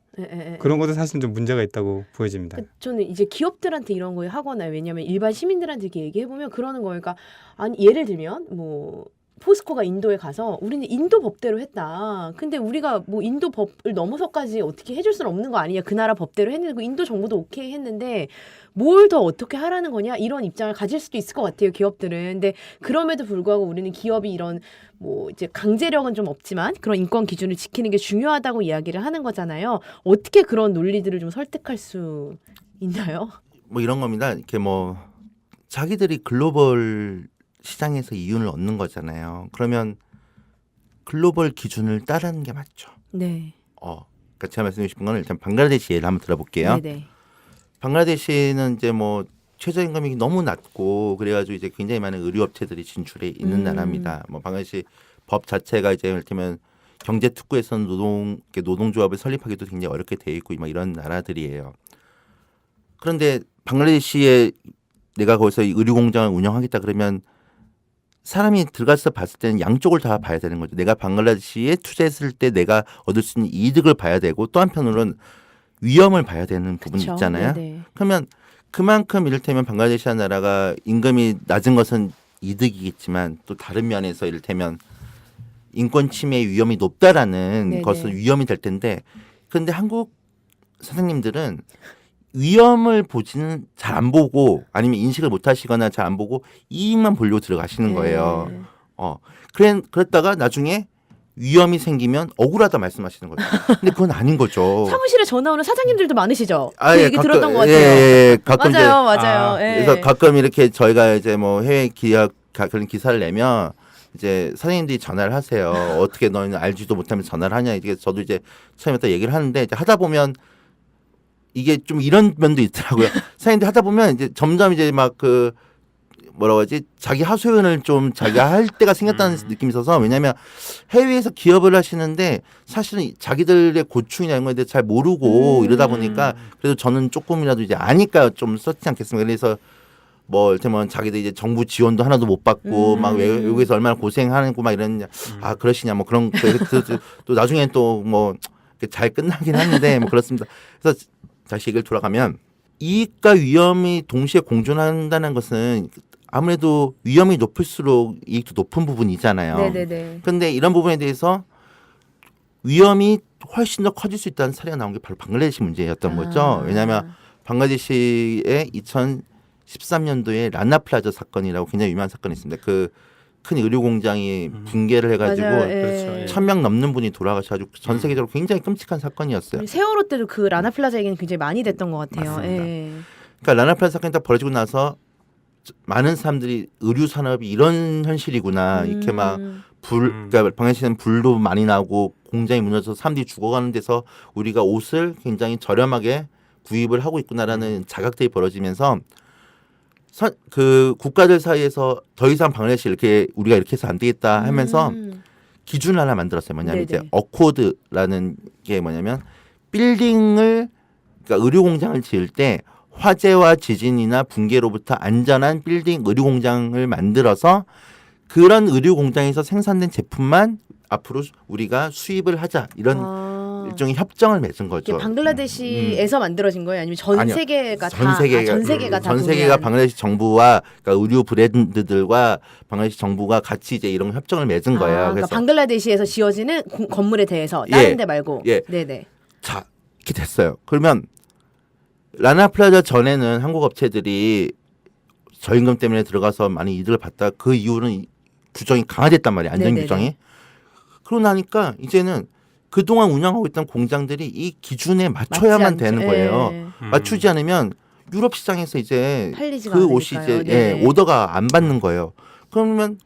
그런 것도 사실 좀 문제가 있다고 보여집니다. 저는 이제 기업들한테 이런 거 하거나 왜냐하면 일반 시민들한테 이렇게 얘기해 보면 그러는 거니까 아니 예를 들면 뭐 포스코가 인도에 가서 우리는 인도 법대로 했다. 근데 우리가 뭐 인도 법을 넘어서까지 어떻게 해줄 수는 없는 거 아니냐. 그 나라 법대로 했는데 그 인도 정부도 오케이 했는데 뭘 더 어떻게 하라는 거냐. 이런 입장을 가질 수도 있을 것 같아요. 기업들은. 근데 그럼에도 불구하고 우리는 기업이 이런 뭐 이제 강제력은 좀 없지만 그런 인권 기준을 지키는 게 중요하다고 이야기를 하는 거잖아요. 어떻게 그런 논리들을 좀 설득할 수 있나요? 뭐 이런 겁니다. 이렇게 뭐 자기들이 글로벌 시장에서 이윤을 얻는 거잖아요. 그러면 글로벌 기준을 따르는 게 맞죠. 네. 그러니까 제가 말씀드리고 싶은 거는 일단 방글라데시 예를 한번 들어볼게요. 네네. 방글라데시는 이제 뭐 최저임금이 너무 낮고 그래가지고 이제 굉장히 많은 의류업체들이 진출해 있는 나라입니다. 뭐 방글라데시 법 자체가 이제 이를테면 경제 특구에서는 노동조합을 설립하기도 굉장히 어렵게 돼 있고 막 이런 나라들이에요. 그런데 방글라데시에 내가 거기서 의류 공장을 운영하겠다 그러면 사람이 들어가서 봤을 때는 양쪽을 다 봐야 되는 거죠. 내가 방글라데시에 투자했을 때 내가 얻을 수 있는 이득을 봐야 되고 또 한편으로는 위험을 봐야 되는 부분이 그쵸? 있잖아요. 네네. 그러면 그만큼 이를테면 방글라데시라는 나라가 임금이 낮은 것은 이득이겠지만 또 다른 면에서 이를테면 인권 침해의 위험이 높다라는 네네. 것은 위험이 될 텐데 그런데 한국 사장님들은 위험을 보지는 잘 안 보고 아니면 인식을 못 하시거나 잘 안 보고 이익만 보려고 들어가시는 거예요. 네. 그랬다가 나중에 위험이 생기면 억울하다 말씀하시는 거예요. 근데 그건 아닌 거죠. 사무실에 전화 오는 사장님들도 많으시죠? 아, 그 예, 얘기 가끔, 들었던 것 같아요. 가끔 이제 맞아요, 맞아요. 예. 그래서 가끔 이렇게 저희가 이제 뭐 해외 기업 그런 기사를 내면 이제 사장님들이 전화를 하세요. 어떻게 너희는 알지도 못하면서 전화를 하냐. 이게 저도 이제 처음에 얘기를 하는데 이제 하다 보면 이게 좀 이런 면도 있더라고요. 사장님들 하다 보면 이제 점점 이제 막 그 뭐라고 하지 자기 하소연을 좀 자기가 할 때가 생겼다는 느낌이 있어서 왜냐하면 해외에서 기업을 하시는데 사실은 자기들의 고충이나 이런 거에 대해 잘 모르고 이러다 보니까 그래도 저는 조금이라도 이제 아니까 좀 썼지 않겠습니까? 그래서 뭐 이를테면 자기들 이제 정부 지원도 하나도 못 받고 막 외국에서 얼마나 고생하고 막 이런 그러시냐 뭐 그런 또 나중에 또 뭐 잘 끝나긴 하는데 뭐 그렇습니다. 그래서 다시 얘기를 돌아가면 이익과 위험이 동시에 공존한다는 것은 아무래도 위험이 높을수록 이익도 높은 부분이잖아요. 네네네. 그런데 이런 부분에 대해서 위험이 훨씬 더 커질 수 있다는 사례가 나온 게 바로 방글라데시 문제였던 거죠. 왜냐하면 방글라데시의 2013년도에 라나플라자 사건이라고 굉장히 유명한 사건이 있습니다. 그 큰 의류 공장이 붕괴를 해가지고 맞아요. 예. 그렇죠. 예. 1,000명 넘는 분이 돌아가셔가지고 전 세계적으로 굉장히 끔찍한 사건이었어요. 우리 세월호 때도 그 라나플라자 얘기는 굉장히 많이 됐던 것 같아요. 맞습니다. 예. 그러니까 라나플라자 사건이 딱 벌어지고 나서 많은 사람들이 의류 산업이 이런 현실이구나 이렇게 막 그러니까 방글라데시는 불도 많이 나고 공장이 무너져서 사람들이 죽어가는 데서 우리가 옷을 굉장히 저렴하게 구입을 하고 있구나라는 자각들이 벌어지면서 그 국가들 사이에서 더 이상 방글라데시 이렇게 우리가 이렇게 해서 안 되겠다 하면서 기준을 하나 만들었어요. 뭐냐면 이제 네네. 어코드라는 게 뭐냐면 빌딩을 그러니까 의류 공장을 지을 때 화재와 지진이나 붕괴로부터 안전한 빌딩 의류 공장을 만들어서 그런 의류 공장에서 생산된 제품만 앞으로 우리가 수입을 하자 이런 일종의 협정을 맺은 거죠. 이게 방글라데시에서 만들어진 거예요? 아니면 전 아니요. 세계가 전 다 세계가 전 세계가 다 전 세계가 동의한? 방글라데시 정부와 그러니까 의류 브랜드들과 방글라데시 정부가 같이 이제 이런 협정을 맺은 거예요. 그러니까 그래서 방글라데시에서 지어지는 건물에 대해서 다른 예. 데 말고. 예. 네네. 자 이렇게 됐어요. 그러면 라나플라자 전에는 한국 업체들이 저임금 때문에 들어가서 많이 이득을 봤다. 그 이후로는 규정이 강화됐단 말이에요. 안전 네네네. 규정이. 그러고 나니까 이제는 그동안 운영하고 있던 공장들이 이 기준에 맞춰야만 맞지 되는 않죠. 거예요. 예. 맞추지 않으면 유럽 시장에서 이제 팔리지가 그 옷이 않으니까요. 이제 네네. 오더가 안 받는 거예요. 그러면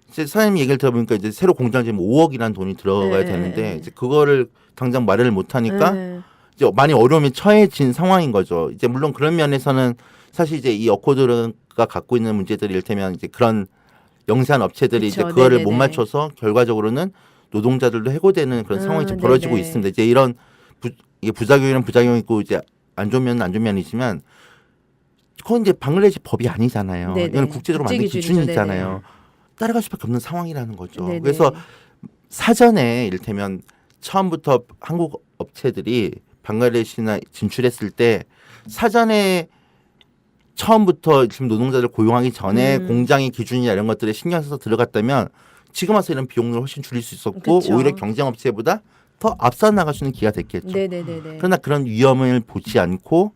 이제 사장님 얘기를 들어보니까 이제 새로 공장 지금 5억이라는 돈이 들어가야 네, 되는데 네. 이제 그거를 당장 마련을 못 하니까 예. 이제 많이 어려움에 처해진 상황인 거죠. 이제 물론 그런 면에서는 사실 이제 이 어코드가 갖고 있는 문제들이 이를테면 이제 그런 영세한 업체들이 그쵸, 이제 그거를 네네네. 못 맞춰서 결과적으로는 노동자들도 해고되는 그런 상황이 좀 네네. 벌어지고 있습니다. 이제 이런 이게 부작용이란 부작용이 있고 이제 안 좋은 면은 안 좋은 면이지만 그건 이제 방글라데시 법이 아니잖아요. 네네. 이건 국제적으로 국제 만든 기준이죠. 기준이잖아요. 따라갈 수밖에 없는 상황이라는 거죠. 네네. 그래서 사전에 이를테면 처음부터 한국 업체들이 방글라데시나 진출했을 때 사전에 처음부터 지금 노동자들 고용하기 전에 공장의 기준이나 이런 것들에 신경 써서 들어갔다면 지금 와서 이런 비용을 훨씬 줄일 수 있었고 그쵸. 오히려 경쟁 업체보다 더 앞서 나갈 수 있는 기회가 됐겠죠. 네네네네. 그러나 그런 위험을 보지 않고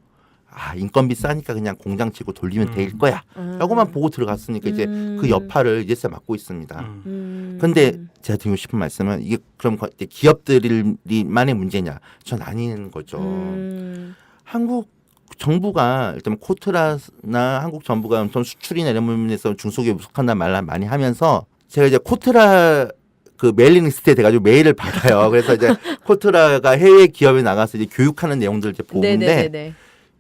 인건비 싸니까 그냥 공장 치고 돌리면 될 거야. 라고만 보고 들어갔으니까 이제 그 여파를 이제서 맡고 있습니다. 그런데 제가 드리고 싶은 말씀은 이게 그럼 기업들만의 문제냐? 전 아닌 거죠. 한국 정부가 일단 코트라나 한국 정부가 엄청 수출이나 이런 부분에서 중소기업 우습한다는 말을 많이 하면서 제가 이제 코트라 그 메일링 리스트에 돼가지고 메일을 받아요. 그래서 이제 코트라가 해외 기업에 나가서 이제 교육하는 내용들을 이제 보는데 네네네네.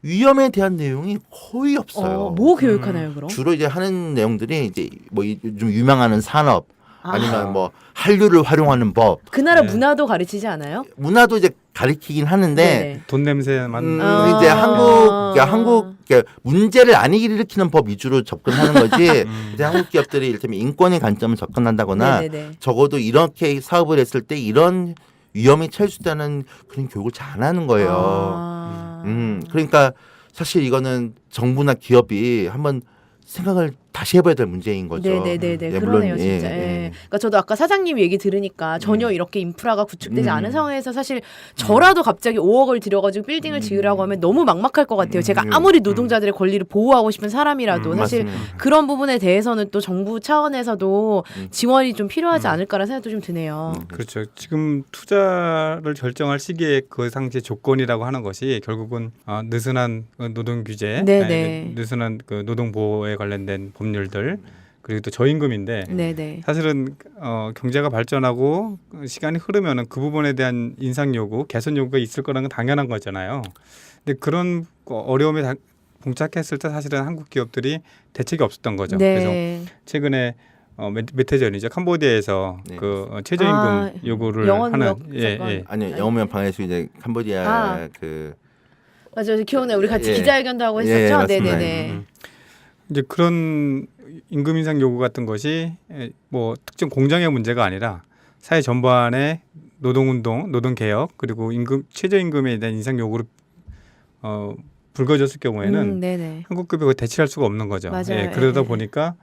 위험에 대한 내용이 거의 없어요. 뭐 교육하나요, 그럼? 주로 이제 하는 내용들이 이제 뭐 좀 유명한 산업 아니면 뭐 한류를 활용하는 법, 그 나라 네. 문화도 가르치지 않아요? 문화도 이제 가리키긴 하는데 네네. 돈 냄새만 이제 한국 그러니까 문제를 안 일으키는 법 위주로 접근하는 거지. 이제 한국 기업들이 이를테면 인권의 관점을 접근한다거나 네네네. 적어도 이렇게 사업을 했을 때 이런 위험에 처할 수 있다는 그런 교육을 잘 안 하는 거예요. 그러니까 사실 이거는 정부나 기업이 한번 생각을 다시 해봐야 될 문제인 거죠. 네네네네. 예, 그러네요, 물론, 진짜. 예. 그러니까 저도 아까 사장님 얘기 들으니까 전혀 이렇게 인프라가 구축되지 않은 상황에서 사실 저라도 갑자기 5억을 들여가지고 빌딩을 지으라고 하면 너무 막막할 것 같아요. 제가 아무리 노동자들의 권리를 보호하고 싶은 사람이라도 사실 맞습니다. 그런 부분에 대해서는 또 정부 차원에서도 지원이 좀 필요하지 않을까라는 생각도 좀 드네요. 그렇죠. 지금 투자를 결정할 시기에 그 상시 조건이라고 하는 것이 결국은 느슨한 노동 규제, 네네. 느슨한 그 노동 보호에 관련된 법률들 그리고 또 저임금인데 네네. 사실은 경제가 발전하고 시간이 흐르면은 그 부분에 대한 인상 요구, 개선 요구가 있을 거라는 건 당연한 거잖아요. 근데 그런 어려움에 봉착했을 때 사실은 한국 기업들이 대책이 없었던 거죠. 네. 그래서 최근에 몇 해 전이죠. 캄보디아에서 네. 그 최저임금 요구를 하는 아니요, 영어면 방에서 이제 캄보디아 맞아요. 기억나요. 우리 같이 예. 기자회견도 하고 예, 했었죠. 맞습니다. 네네네. 이제 그런 임금 인상 요구 같은 것이 뭐 특정 공장의 문제가 아니라 사회 전반의 노동운동, 노동개혁 그리고 최저임금에 대한 인상 요구를 불거졌을 경우에는 네네. 한국 급여가 대체할 수가 없는 거죠. 맞아요. 그러다 예. 보니까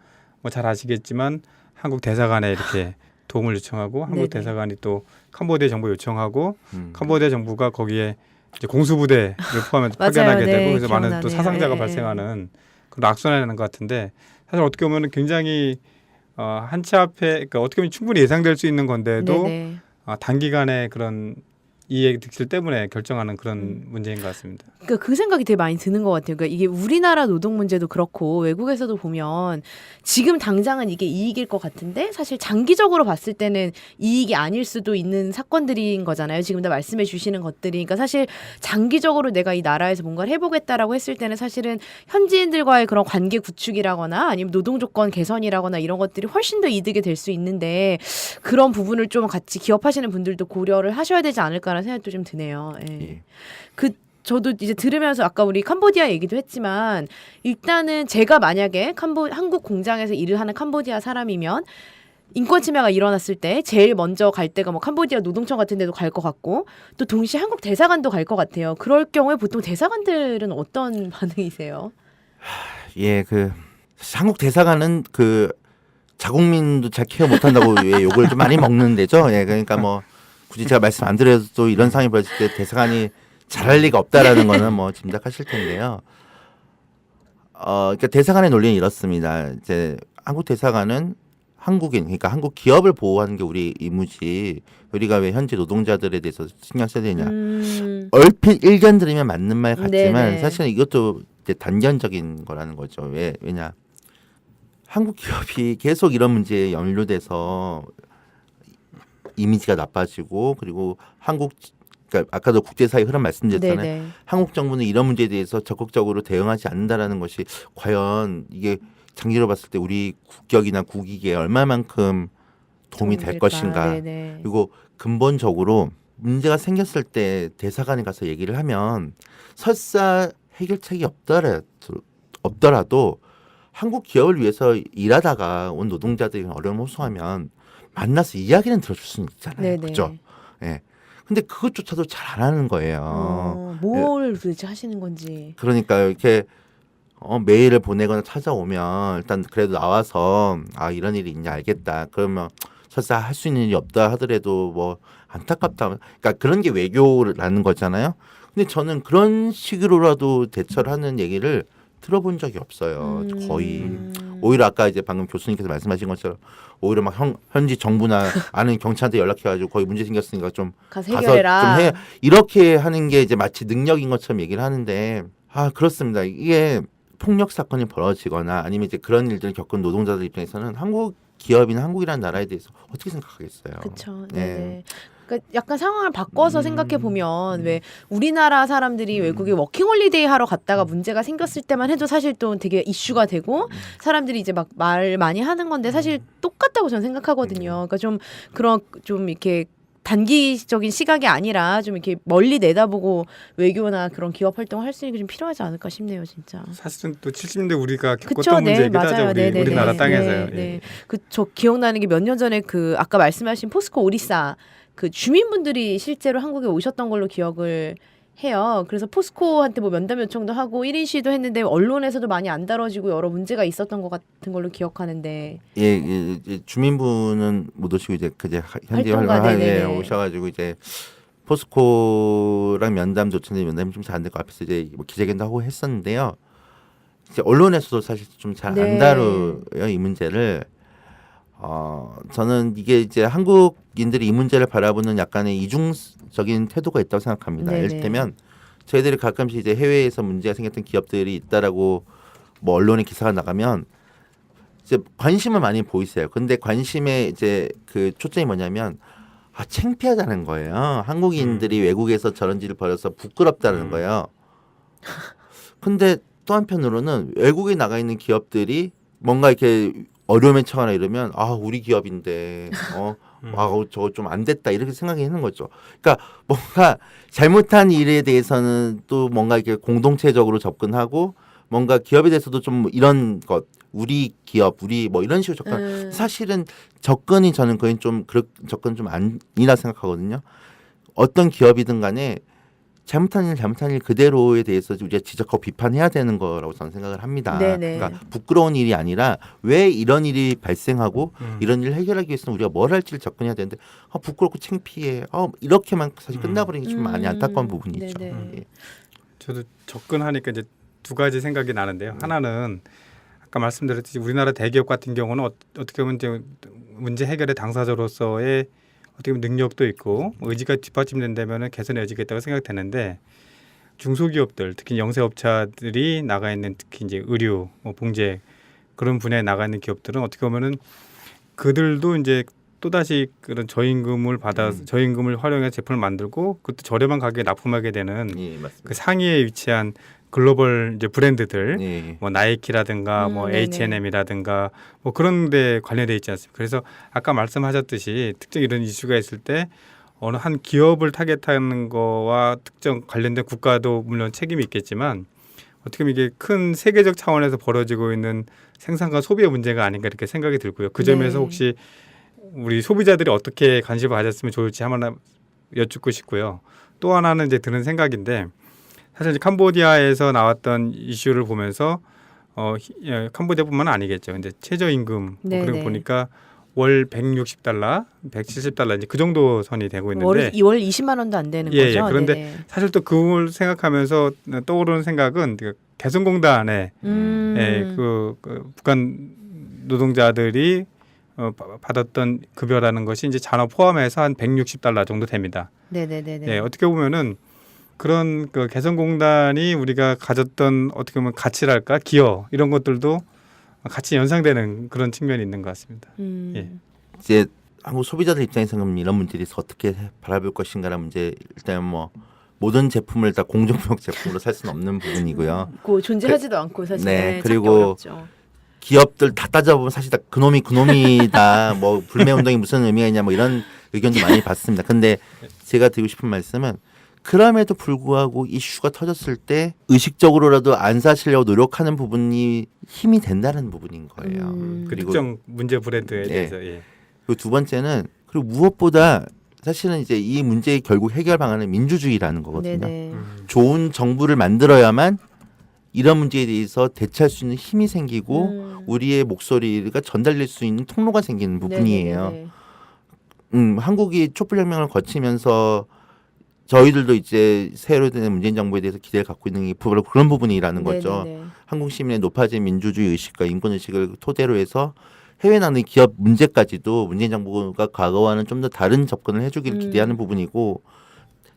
뭐 잘 아시겠지만 한국 대사관에 이렇게 도움을 요청하고 한국 네네. 대사관이 또 캄보디아 정부 요청하고 캄보디아 정부가 거기에 이제 공수부대를 포함해서 맞아요. 파견하게 네, 되고 그래서 많은 또 기억나네요. 사상자가 예, 발생하는 그런 악순환이라는 것 같은데 사실 어떻게 보면 굉장히 한치 앞에 그러니까 어떻게 보면 충분히 예상될 수 있는 건데도 네네. 단기간에 그런 이해 득실 때문에 결정하는 그런 문제인 것 같습니다. 그러니까 그 생각이 되게 많이 드는 것 같아요. 그러니까 이게 우리나라 노동 문제도 그렇고 외국에서도 보면 지금 당장은 이게 이익일 것 같은데 사실 장기적으로 봤을 때는 이익이 아닐 수도 있는 사건들인 거잖아요. 지금 다 말씀해 주시는 것들이. 그러니까 사실 장기적으로 내가 이 나라에서 뭔가를 해보겠다라고 했을 때는 사실은 현지인들과의 그런 관계 구축이라거나 아니면 노동 조건 개선이라거나 이런 것들이 훨씬 더 이득이 될 수 있는데 그런 부분을 좀 같이 기업하시는 분들도 고려를 하셔야 되지 않을까라는 생각도 좀 드네요. 예. 예. 저도 이제 들으면서 아까 우리 캄보디아 얘기도 했지만 일단은 제가 만약에 한국 공장에서 일을 하는 캄보디아 사람이면 인권 침해가 일어났을 때 제일 먼저 갈 데가 뭐 캄보디아 노동청 같은 데도 갈 것 같고 또 동시에 한국 대사관도 갈 것 같아요. 그럴 경우에 보통 대사관들은 어떤 반응이세요? 예, 한국 대사관은 자국민도 잘 케어 못한다고 욕을 좀 많이 먹는 데죠. 예, 그러니까 뭐 굳이 제가 말씀 안 드려도 이런 상황이 벌어질 때 대사관이 잘할 리가 없다라는 거는 뭐 짐작하실 텐데요. 그러니까 대사관의 논리는 이렇습니다. 이제 한국 대사관은 한국인, 그러니까 한국 기업을 보호하는 게 우리 임무지. 우리가 왜 현지 노동자들에 대해서 신경 써야 되냐. 얼핏 일견 들으면 맞는 말 같지만 네네. 사실은 이것도 이제 단견적인 거라는 거죠. 왜냐. 한국 기업이 계속 이런 문제에 연루돼서 이미지가 나빠지고 그리고 그러니까 아까도 국제사회 흐름 말씀드렸잖아요. 네네. 한국 정부는 이런 문제에 대해서 적극적으로 대응하지 않는다라는 것이 과연 이게 장기로 봤을 때 우리 국격이나 국익에 얼마만큼 도움이 될 될까? 것인가. 네네. 그리고 근본적으로 문제가 생겼을 때 대사관에 가서 얘기를 하면 설사 해결책이 없더라도 한국 기업을 위해서 일하다가 온 노동자들이 어려움 호소하면 만나서 이야기는 들어줄 수는 있잖아요. 네네. 그렇죠? 예. 근데 그것조차도 잘 안 하는 거예요. 뭘 도대체 하시는 건지. 그러니까 이렇게 메일을 보내거나 찾아오면 일단 그래도 나와서 이런 일이 있냐 알겠다. 그러면 설사 할 수 있는 일이 없다 하더라도 뭐 안타깝다. 그러니까 그런 게 외교라는 거잖아요. 근데 저는 그런 식으로라도 대처를 하는 얘기를 들어본 적이 없어요. 거의. 오히려 아까 이제 방금 교수님께서 말씀하신 것처럼 오히려 막 현지 정부나 아는 경찰한테 연락해가지고 거기 문제 생겼으니까 좀 가서 가서 해결해라. 좀 해. 이렇게 하는 게 이제 마치 능력인 것처럼 얘기를 하는데 그렇습니다. 이게 폭력 사건이 벌어지거나 아니면 이제 그런 일들을 겪은 노동자들 입장에서는 한국 기업이나 한국이라는 나라에 대해서 어떻게 생각하겠어요? 그렇죠. 네. 네. 그러니까 약간 상황을 바꿔서 생각해 보면 왜 우리나라 사람들이 외국에 워킹홀리데이 하러 갔다가 문제가 생겼을 때만 해도 사실 또 되게 이슈가 되고 사람들이 이제 막 말 많이 하는 건데 사실 똑같다고 저는 생각하거든요. 그러니까 좀 그런 좀 이렇게 단기적인 시각이 아니라 좀 이렇게 멀리 내다보고 외교나 그런 기업 활동을 할 수 있는 게 좀 필요하지 않을까 싶네요, 진짜. 사실은 또 70년대 우리가 그쵸, 겪었던 네, 문제이기도 맞아요. 하죠. 네, 네, 우리나라 네, 땅에서요. 네, 예. 네. 저 기억나는 게 몇 년 전에 그 아까 말씀하신 포스코 오리사 그 주민분들이 실제로 한국에 오셨던 걸로 기억을 해요. 그래서 포스코한테 뭐 면담 요청도 하고 1인 시위도 했는데 언론에서도 많이 안 다뤄지고 여러 문제가 있었던 것 같은 걸로 기억하는데. 예, 주민분은 못 오시고 이제 현지 활동가, 활동을 네네네. 오셔가지고 이제 포스코랑 면담 조치인데 면담이 좀 잘 안 되고 앞에서 이제 뭐 기자회견도 하고 했었는데요. 이제 언론에서도 사실 좀 잘 안 네. 다루요 이 문제를. 저는 이게 이제 한국인들이 이 문제를 바라보는 약간의 이중적인 태도가 있다고 생각합니다. 네네. 이를테면 저희들이 가끔씩 이제 해외에서 문제가 생겼던 기업들이 있다라고 뭐 언론에 기사가 나가면 이제 관심을 많이 보이세요. 근데 관심의 이제 그 초점이 뭐냐면 창피하다는 거예요. 한국인들이 외국에서 저런 짓을 벌여서 부끄럽다는 거예요. 근데 또 한편으로는 외국에 나가 있는 기업들이 뭔가 이렇게 어려움에 처하나 이러면 우리 기업인데 저거 좀 안 됐다 이렇게 생각하는 거죠. 그러니까 뭔가 잘못한 일에 대해서는 또 뭔가 이렇게 공동체적으로 접근하고 뭔가 기업에 대해서도 좀 이런 것 우리 기업 우리 뭐 이런 식으로 접근. 사실은 접근이 저는 거의 좀 접근 좀 아니라 생각하거든요. 어떤 기업이든 간에 잘못한 일 그대로에 대해서 우리가 지적하고 비판해야 되는 거라고 저는 생각을 합니다. 네네. 그러니까 부끄러운 일이 아니라 왜 이런 일이 발생하고 이런 일을 해결하기 위해서는 우리가 뭘 할지를 접근해야 되는데 부끄럽고 창피해. 이렇게만 사실 끝나버리는 게 좀 많이 안타까운 부분이 있죠. 네네. 예. 저도 접근하니까 이제 두 가지 생각이 나는데요. 하나는 아까 말씀드렸듯이 우리나라 대기업 같은 경우는 어떻게 보면 이제 문제 해결의 당사자로서의 어떻게 보면 능력도 있고 의지가 뒷받침된다면 개선의 여지가 있다고 생각되는데 중소기업들 특히 영세업자들이 나가 있는 특히 이제 의류, 봉제 그런 분야에 나가 있는 기업들은 어떻게 보면은 그들도 이제 또다시 그런 저임금을 받아서 저임금을 활용해서 제품을 만들고 그것도 저렴한 가격에 납품하게 되는 예, 맞습니다. 그 상위에 위치한 글로벌 이제 브랜드들 예. 뭐 나이키라든가 뭐 네네. H&M이라든가 뭐 그런 데 관련돼 있지 않습니까? 그래서 아까 말씀하셨듯이 특정 이런 이슈가 있을 때 어느 한 기업을 타겟하는 거와 특정 관련된 국가도 물론 책임이 있겠지만 어떻게 보면 이게 큰 세계적 차원에서 벌어지고 있는 생산과 소비의 문제가 아닌가 이렇게 생각이 들고요. 그 점에서 네. 혹시 우리 소비자들이 어떻게 관심을 가졌으면 좋을지 한번 여쭙고 싶고요. 또 하나는 이제 드는 생각인데 사실 이제 캄보디아에서 나왔던 이슈를 보면서 캄보디아뿐만 아니겠죠. 근데 최저임금 네네. 그리고 보니까 월 160달러, 170달러 이제 그 정도 선이 되고 있는데 월 20만 원도 안 되는 예, 거죠. 그런데 네네. 사실 또 그걸 생각하면서 떠오르는 생각은 그 개성공단에 그 북한 노동자들이 받았던 급여라는 것이 이제 잔업 포함해서 한 160달러 정도 됩니다. 네네네네. 예, 어떻게 보면은 그런 그 개성공단이 우리가 가졌던 어떻게 보면 가치랄까 기여 이런 것들도 같이 연상되는 그런 측면이 있는 것 같습니다. 예. 이제 한국 소비자들 입장에서는 이런 문제에 대해서 어떻게 바라볼 것인가라는 문제 일단 뭐 모든 제품을 다 공정무역 제품으로 살 수는 없는 부분이고요. 존재하지도 않고 사실 네, 찾기 그리고 어렵죠. 기업들 다 따져보면 사실 다 그놈이다. 뭐 불매운동이 무슨 의미가 있냐 뭐 이런 의견도 많이 받습니다. 근데 제가 드리고 싶은 말씀은 그럼에도 불구하고 이슈가 터졌을 때 의식적으로라도 안 사시려고 노력하는 부분이 힘이 된다는 부분인 거예요. 그리고 특정 문제 브랜드에 대해서 예. 그리고 두 번째는 그리고 무엇보다 사실은 이제 이 문제의 결국 해결 방안은 민주주의라는 거거든요. 네네. 좋은 정부를 만들어야만 이런 문제에 대해서 대처할 수 있는 힘이 생기고 우리의 목소리가 전달될 수 있는 통로가 생기는 부분이에요. 네네네. 한국이 촛불혁명을 거치면서 저희들도 이제 새로 된 문재인 정부에 대해서 기대를 갖고 있는 게 바로 그런 부분이라는 거죠. 네네네. 한국 시민의 높아진 민주주의 의식과 인권 의식을 토대로 해서 해외 나는 기업 문제까지도 문재인 정부가 과거와는 좀 더 다른 접근을 해주기를 기대하는 부분이고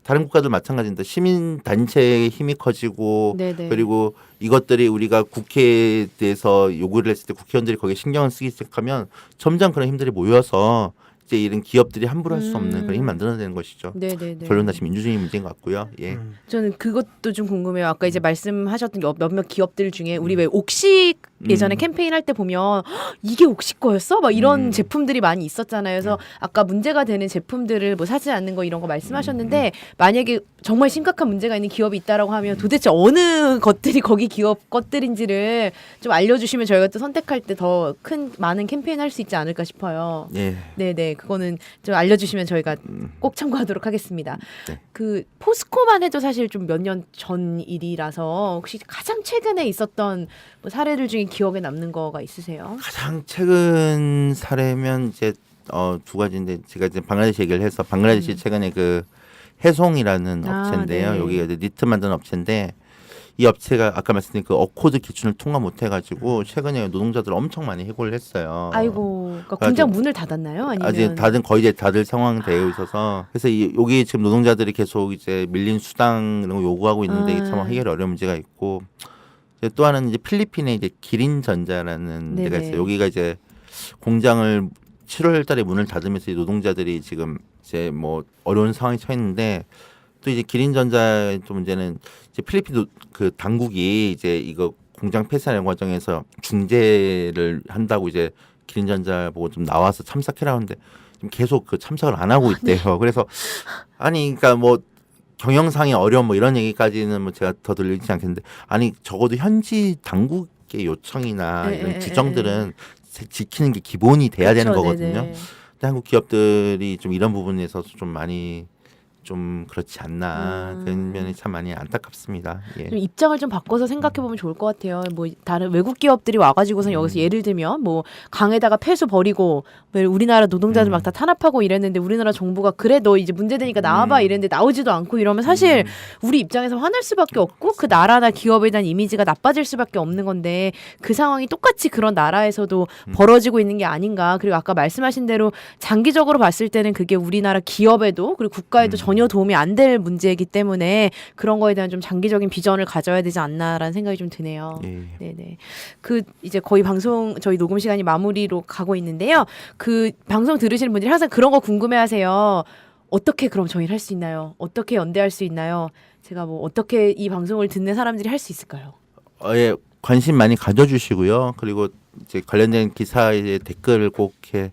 다른 국가들 마찬가지입니다. 시민 단체의 힘이 커지고 네네. 그리고 이것들이 우리가 국회에 대해서 요구를 했을 때 국회의원들이 거기에 신경을 쓰기 시작하면 점점 그런 힘들이 모여서 이제 이런 기업들이 함부로 할 수 없는 그런 힘 만들어내는 것이죠. 네네네. 결론 다시 민주주의 문제인 것 같고요. 예. 저는 그것도 좀 궁금해요. 아까 이제 말씀하셨던 몇몇 기업들 중에 우리 왜 옥식 예전에 캠페인 할 때 보면 "헉, 이게 옥식 거였어? 막 이런 제품들이 많이 있었잖아요. 그래서 아까 문제가 되는 제품들을 뭐 사지 않는 거 이런 거 말씀하셨는데 만약에 정말 심각한 문제가 있는 기업이 있다라고 하면 도대체 어느 것들이 거기 기업 것들인지를 좀 알려주시면 저희가 또 선택할 때 더 큰 많은 캠페인 할 수 있지 않을까 싶어요. 예. 네네 그거는 좀 알려주시면 저희가 꼭 참고하도록 하겠습니다. 네. 그 포스코만 해도 사실 좀 몇 년 전 일이라서 혹시 가장 최근에 있었던 뭐 사례들 중에 기억에 남는 거가 있으세요? 가장 최근 사례면 이제 두 가지인데 제가 이제 방글라데시 얘기를 해서 방글라데시 최근에 그 해송이라는 업체인데요. 네. 여기가 이제 니트 만드는 업체인데 이 업체가 아까 말씀드린 그 어코드 기준을 통과 못 해가지고 최근에 노동자들 엄청 많이 해고를 했어요. 아이고, 그러니까 공장 문을 닫았나요? 아니면 아직 거의 이제 닫을 상황되어 있어서 그래서 여기 지금 노동자들이 계속 이제 밀린 수당 이런 거 요구하고 있는데 이게 참 해결이 어려운 문제가 있고 이제 또 하나는 이제 필리핀에 이제 기린전자라는 데가 네네. 있어요. 여기가 이제 공장을 7월달에 문을 닫으면서 노동자들이 지금 이제 뭐 어려운 상황에 처했는데 또 이제 기린전자의 또 문제는 이제 필리핀 그 당국이 이제 이거 공장 폐쇄하는 과정에서 중재를 한다고 이제 기린전자 보고 좀 나와서 참석해라 하는데 지금 계속 그 참석을 안 하고 있대요. 그래서 아니 그러니까 뭐 경영상의 어려움 뭐 이런 얘기까지는 뭐 제가 더 들리지 않겠는데 아니 적어도 현지 당국의 요청이나 이런 규정들은 지키는 게 기본이 돼야 되는 그렇죠, 거거든요. 네네. 근데 한국 기업들이 좀 이런 부분에서 좀 많이 좀 그렇지 않나 그런 면이 참 많이 안타깝습니다. 예. 좀 입장을 좀 바꿔서 생각해 보면 좋을 것 같아요. 뭐 다른 외국 기업들이 와가지고선 여기서 예를 들면 뭐 강에다가 폐수 버리고 왜 우리나라 노동자들 막 다 탄압하고 이랬는데 우리나라 정부가 그래 너 이제 문제되니까 나와봐 이랬는데 나오지도 않고 이러면 사실 우리 입장에서 화날 수밖에 없고 그 나라나 기업에 대한 이미지가 나빠질 수밖에 없는 건데 그 상황이 똑같이 그런 나라에서도 벌어지고 있는 게 아닌가. 그리고 아까 말씀하신 대로 장기적으로 봤을 때는 그게 우리나라 기업에도 그리고 국가에도 전혀 도움이 안 될 문제이기 때문에 그런 거에 대한 좀 장기적인 비전을 가져야 되지 않나라는 생각이 좀 드네요. 예. 네네. 그 이제 거의 방송 저희 녹음 시간이 마무리로 가고 있는데요. 그 방송 들으시는 분들이 항상 그런 거 궁금해하세요. 어떻게 그럼 저희를 할 수 있나요? 어떻게 연대할 수 있나요? 제가 뭐 어떻게 이 방송을 듣는 사람들이 할 수 있을까요? 예, 관심 많이 가져주시고요. 그리고 이제 관련된 기사에 댓글을 꼭 이렇게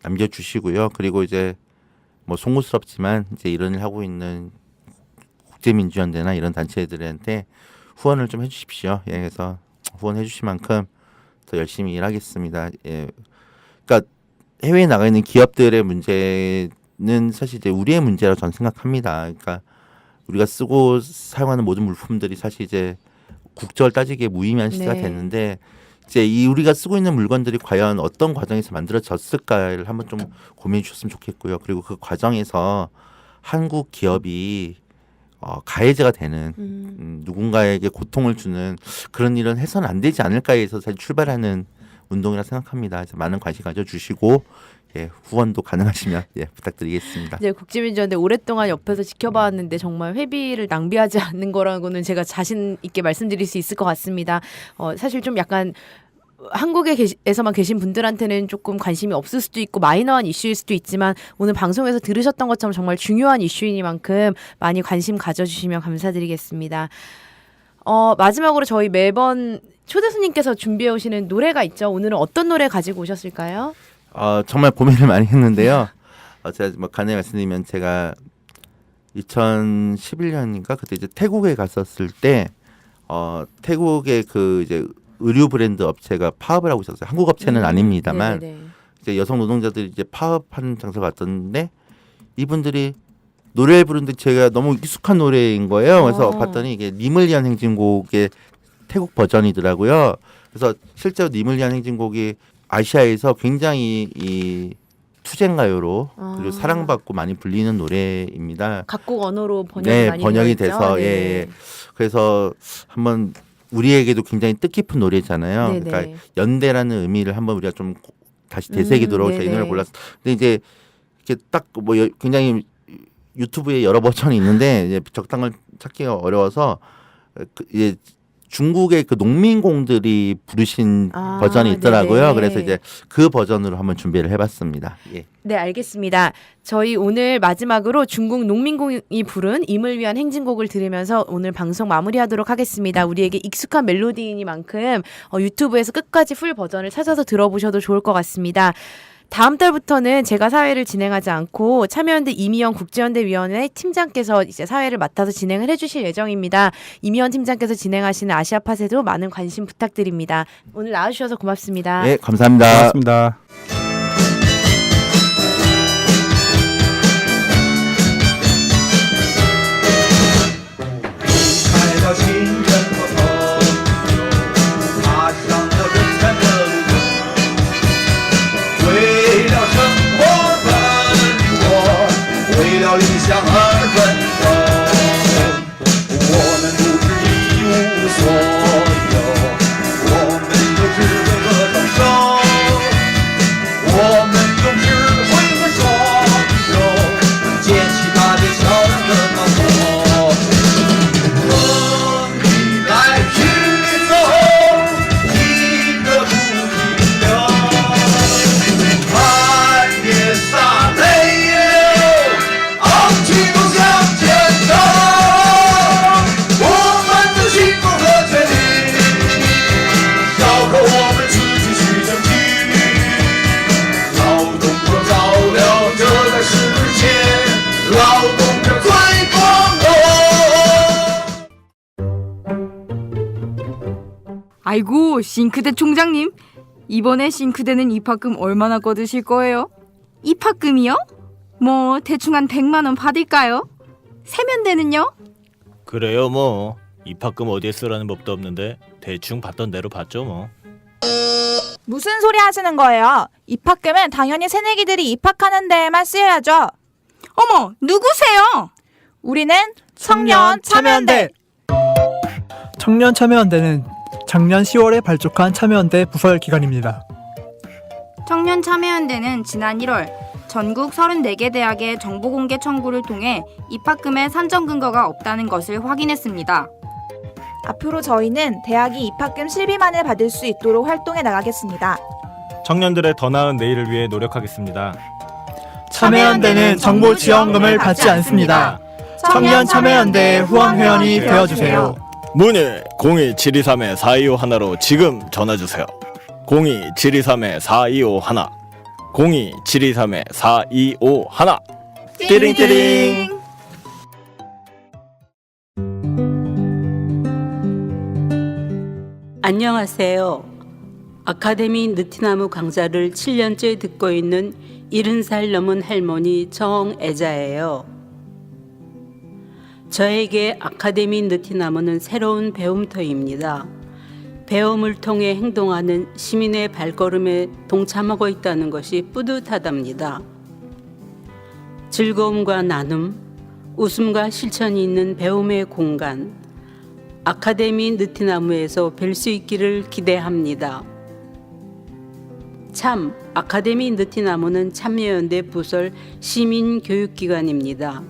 남겨주시고요. 그리고 이제 뭐 송구스럽지만 이제 이런 일 하고 있는 국제민주연대나 이런 단체들한테 후원을 좀 해주십시오. 예, 그래서 후원해 주실 만큼 더 열심히 일하겠습니다. 예, 그러니까 해외에 나가 있는 기업들의 문제는 사실 이제 우리의 문제라고 저는 생각합니다. 그러니까 우리가 쓰고 사용하는 모든 물품들이 사실 이제 국적을 따지기에 무의미한 시대가 네. 됐는데 이제 이 우리가 쓰고 있는 물건들이 과연 어떤 과정에서 만들어졌을까를 한번 좀 고민해 주셨으면 좋겠고요. 그리고 그 과정에서 한국 기업이 가해자가 되는 누군가에게 고통을 주는 그런 일은 해서는 안 되지 않을까에 서 사실 출발하는 운동이라 생각합니다. 그래서 많은 관심 가져주시고 예, 후원도 가능하시면 예, 부탁드리겠습니다. 이제 국제민주연대 오랫동안 옆에서 지켜봐왔는데 정말 회비를 낭비하지 않는 거라고는 제가 자신 있게 말씀드릴 수 있을 것 같습니다. 사실 좀 약간 한국에서만 계신 분들한테는 조금 관심이 없을 수도 있고 마이너한 이슈일 수도 있지만 오늘 방송에서 들으셨던 것처럼 정말 중요한 이슈이니만큼 많이 관심 가져주시면 감사드리겠습니다. 마지막으로 저희 매번 초대 손님께서 준비해 오시는 노래가 있죠. 오늘은 어떤 노래 가지고 오셨을까요? 정말 고민을 많이 했는데요. 제가 뭐 간단히 말씀드리면 제가 2011년인가 그때 이제 태국에 갔었을 때 태국의 그 이제 의류 브랜드 업체가 파업을 하고 있었어요. 한국 업체는 아닙니다만 네네네. 이제 여성 노동자들이 이제 파업하는 장소 갔었는데 이분들이 노래를 부르는데 제가 너무 익숙한 노래인 거예요. 그래서 봤더니 이게 님을 위한 행진곡의 태국 버전이더라고요. 그래서 실제로 님을 위한 행진곡이 아시아에서 굉장히 이 투쟁가요로 그리고 사랑받고 많이 불리는 노래입니다. 각국 언어로 번역이 네, 많이 번역이 되어 있죠? 돼서 네. 예. 그래서 한번 우리에게도 굉장히 뜻깊은 노래잖아요. 네네. 그러니까 연대라는 의미를 한번 우리가 좀 다시 되새기도록 네네. 이 노래를 골랐어요. 근데 이제 이렇게 딱 뭐 굉장히 유튜브에 여러 버전이 있는데 이제 적당을 찾기가 어려워서 이제 중국의 그 농민공들이 부르신 버전이 있더라고요. 네네. 그래서 이제 그 버전으로 한번 준비를 해봤습니다. 예. 네, 알겠습니다. 저희 오늘 마지막으로 중국 농민공이 부른 임을 위한 행진곡을 들으면서 오늘 방송 마무리하도록 하겠습니다. 우리에게 익숙한 멜로디이니만큼 유튜브에서 끝까지 풀 버전을 찾아서 들어보셔도 좋을 것 같습니다. 다음 달부터는 제가 사회를 진행하지 않고 참여연대 이미연 국제연대위원회 팀장께서 이제 사회를 맡아서 진행을 해주실 예정입니다. 이미연 팀장께서 진행하시는 아시아팟에도 많은 관심 부탁드립니다. 오늘 나와주셔서 고맙습니다. 네, 감사합니다. 고맙습니다. 아이고, 싱크대 총장님. 이번에 싱크대는 입학금 얼마나 거두실 거예요? 입학금이요? 뭐 대충 한 100만 원 받을까요? 세면대는요? 그래요 뭐 입학금 어디에 쓰라는 법도 없는데 대충 받던 대로 받죠 뭐. 무슨 소리 하시는 거예요? 입학금은 당연히 새내기들이 입학하는 데에만 쓰여야죠. 어머, 누구세요? 우리는 청년 참여연대. 청년 참여연대는 작년 10월에 발족한 참여연대 부설 기관입니다. 청년 참여연대는 지난 1월 전국 34개 대학의 정보공개 청구를 통해 입학금의 산정 근거가 없다는 것을 확인했습니다. 앞으로 저희는 대학이 입학금 실비만을 받을 수 있도록 활동해 나가겠습니다. 청년들의 더 나은 내일을 위해 노력하겠습니다. 참여연대는 정보 지원금을 받지 않습니다. 청년 참여연대의 후원 회원이 되어주세요. 문의 02-723-4251로 지금 전화주세요. 02-723-4251 02-723-4251 띠링띠링. 안녕하세요. 아카데미 느티나무 강좌를 7년째 듣고 있는 70살 넘은 할머니 정애자예요. 저에게 아카데미 느티나무는 새로운 배움터입니다. 배움을 통해 행동하는 시민의 발걸음에 동참하고 있다는 것이 뿌듯하답니다. 즐거움과 나눔, 웃음과 실천이 있는 배움의 공간, 아카데미 느티나무에서 뵐 수 있기를 기대합니다. 참, 아카데미 느티나무는 참여연대 부설 시민교육기관입니다.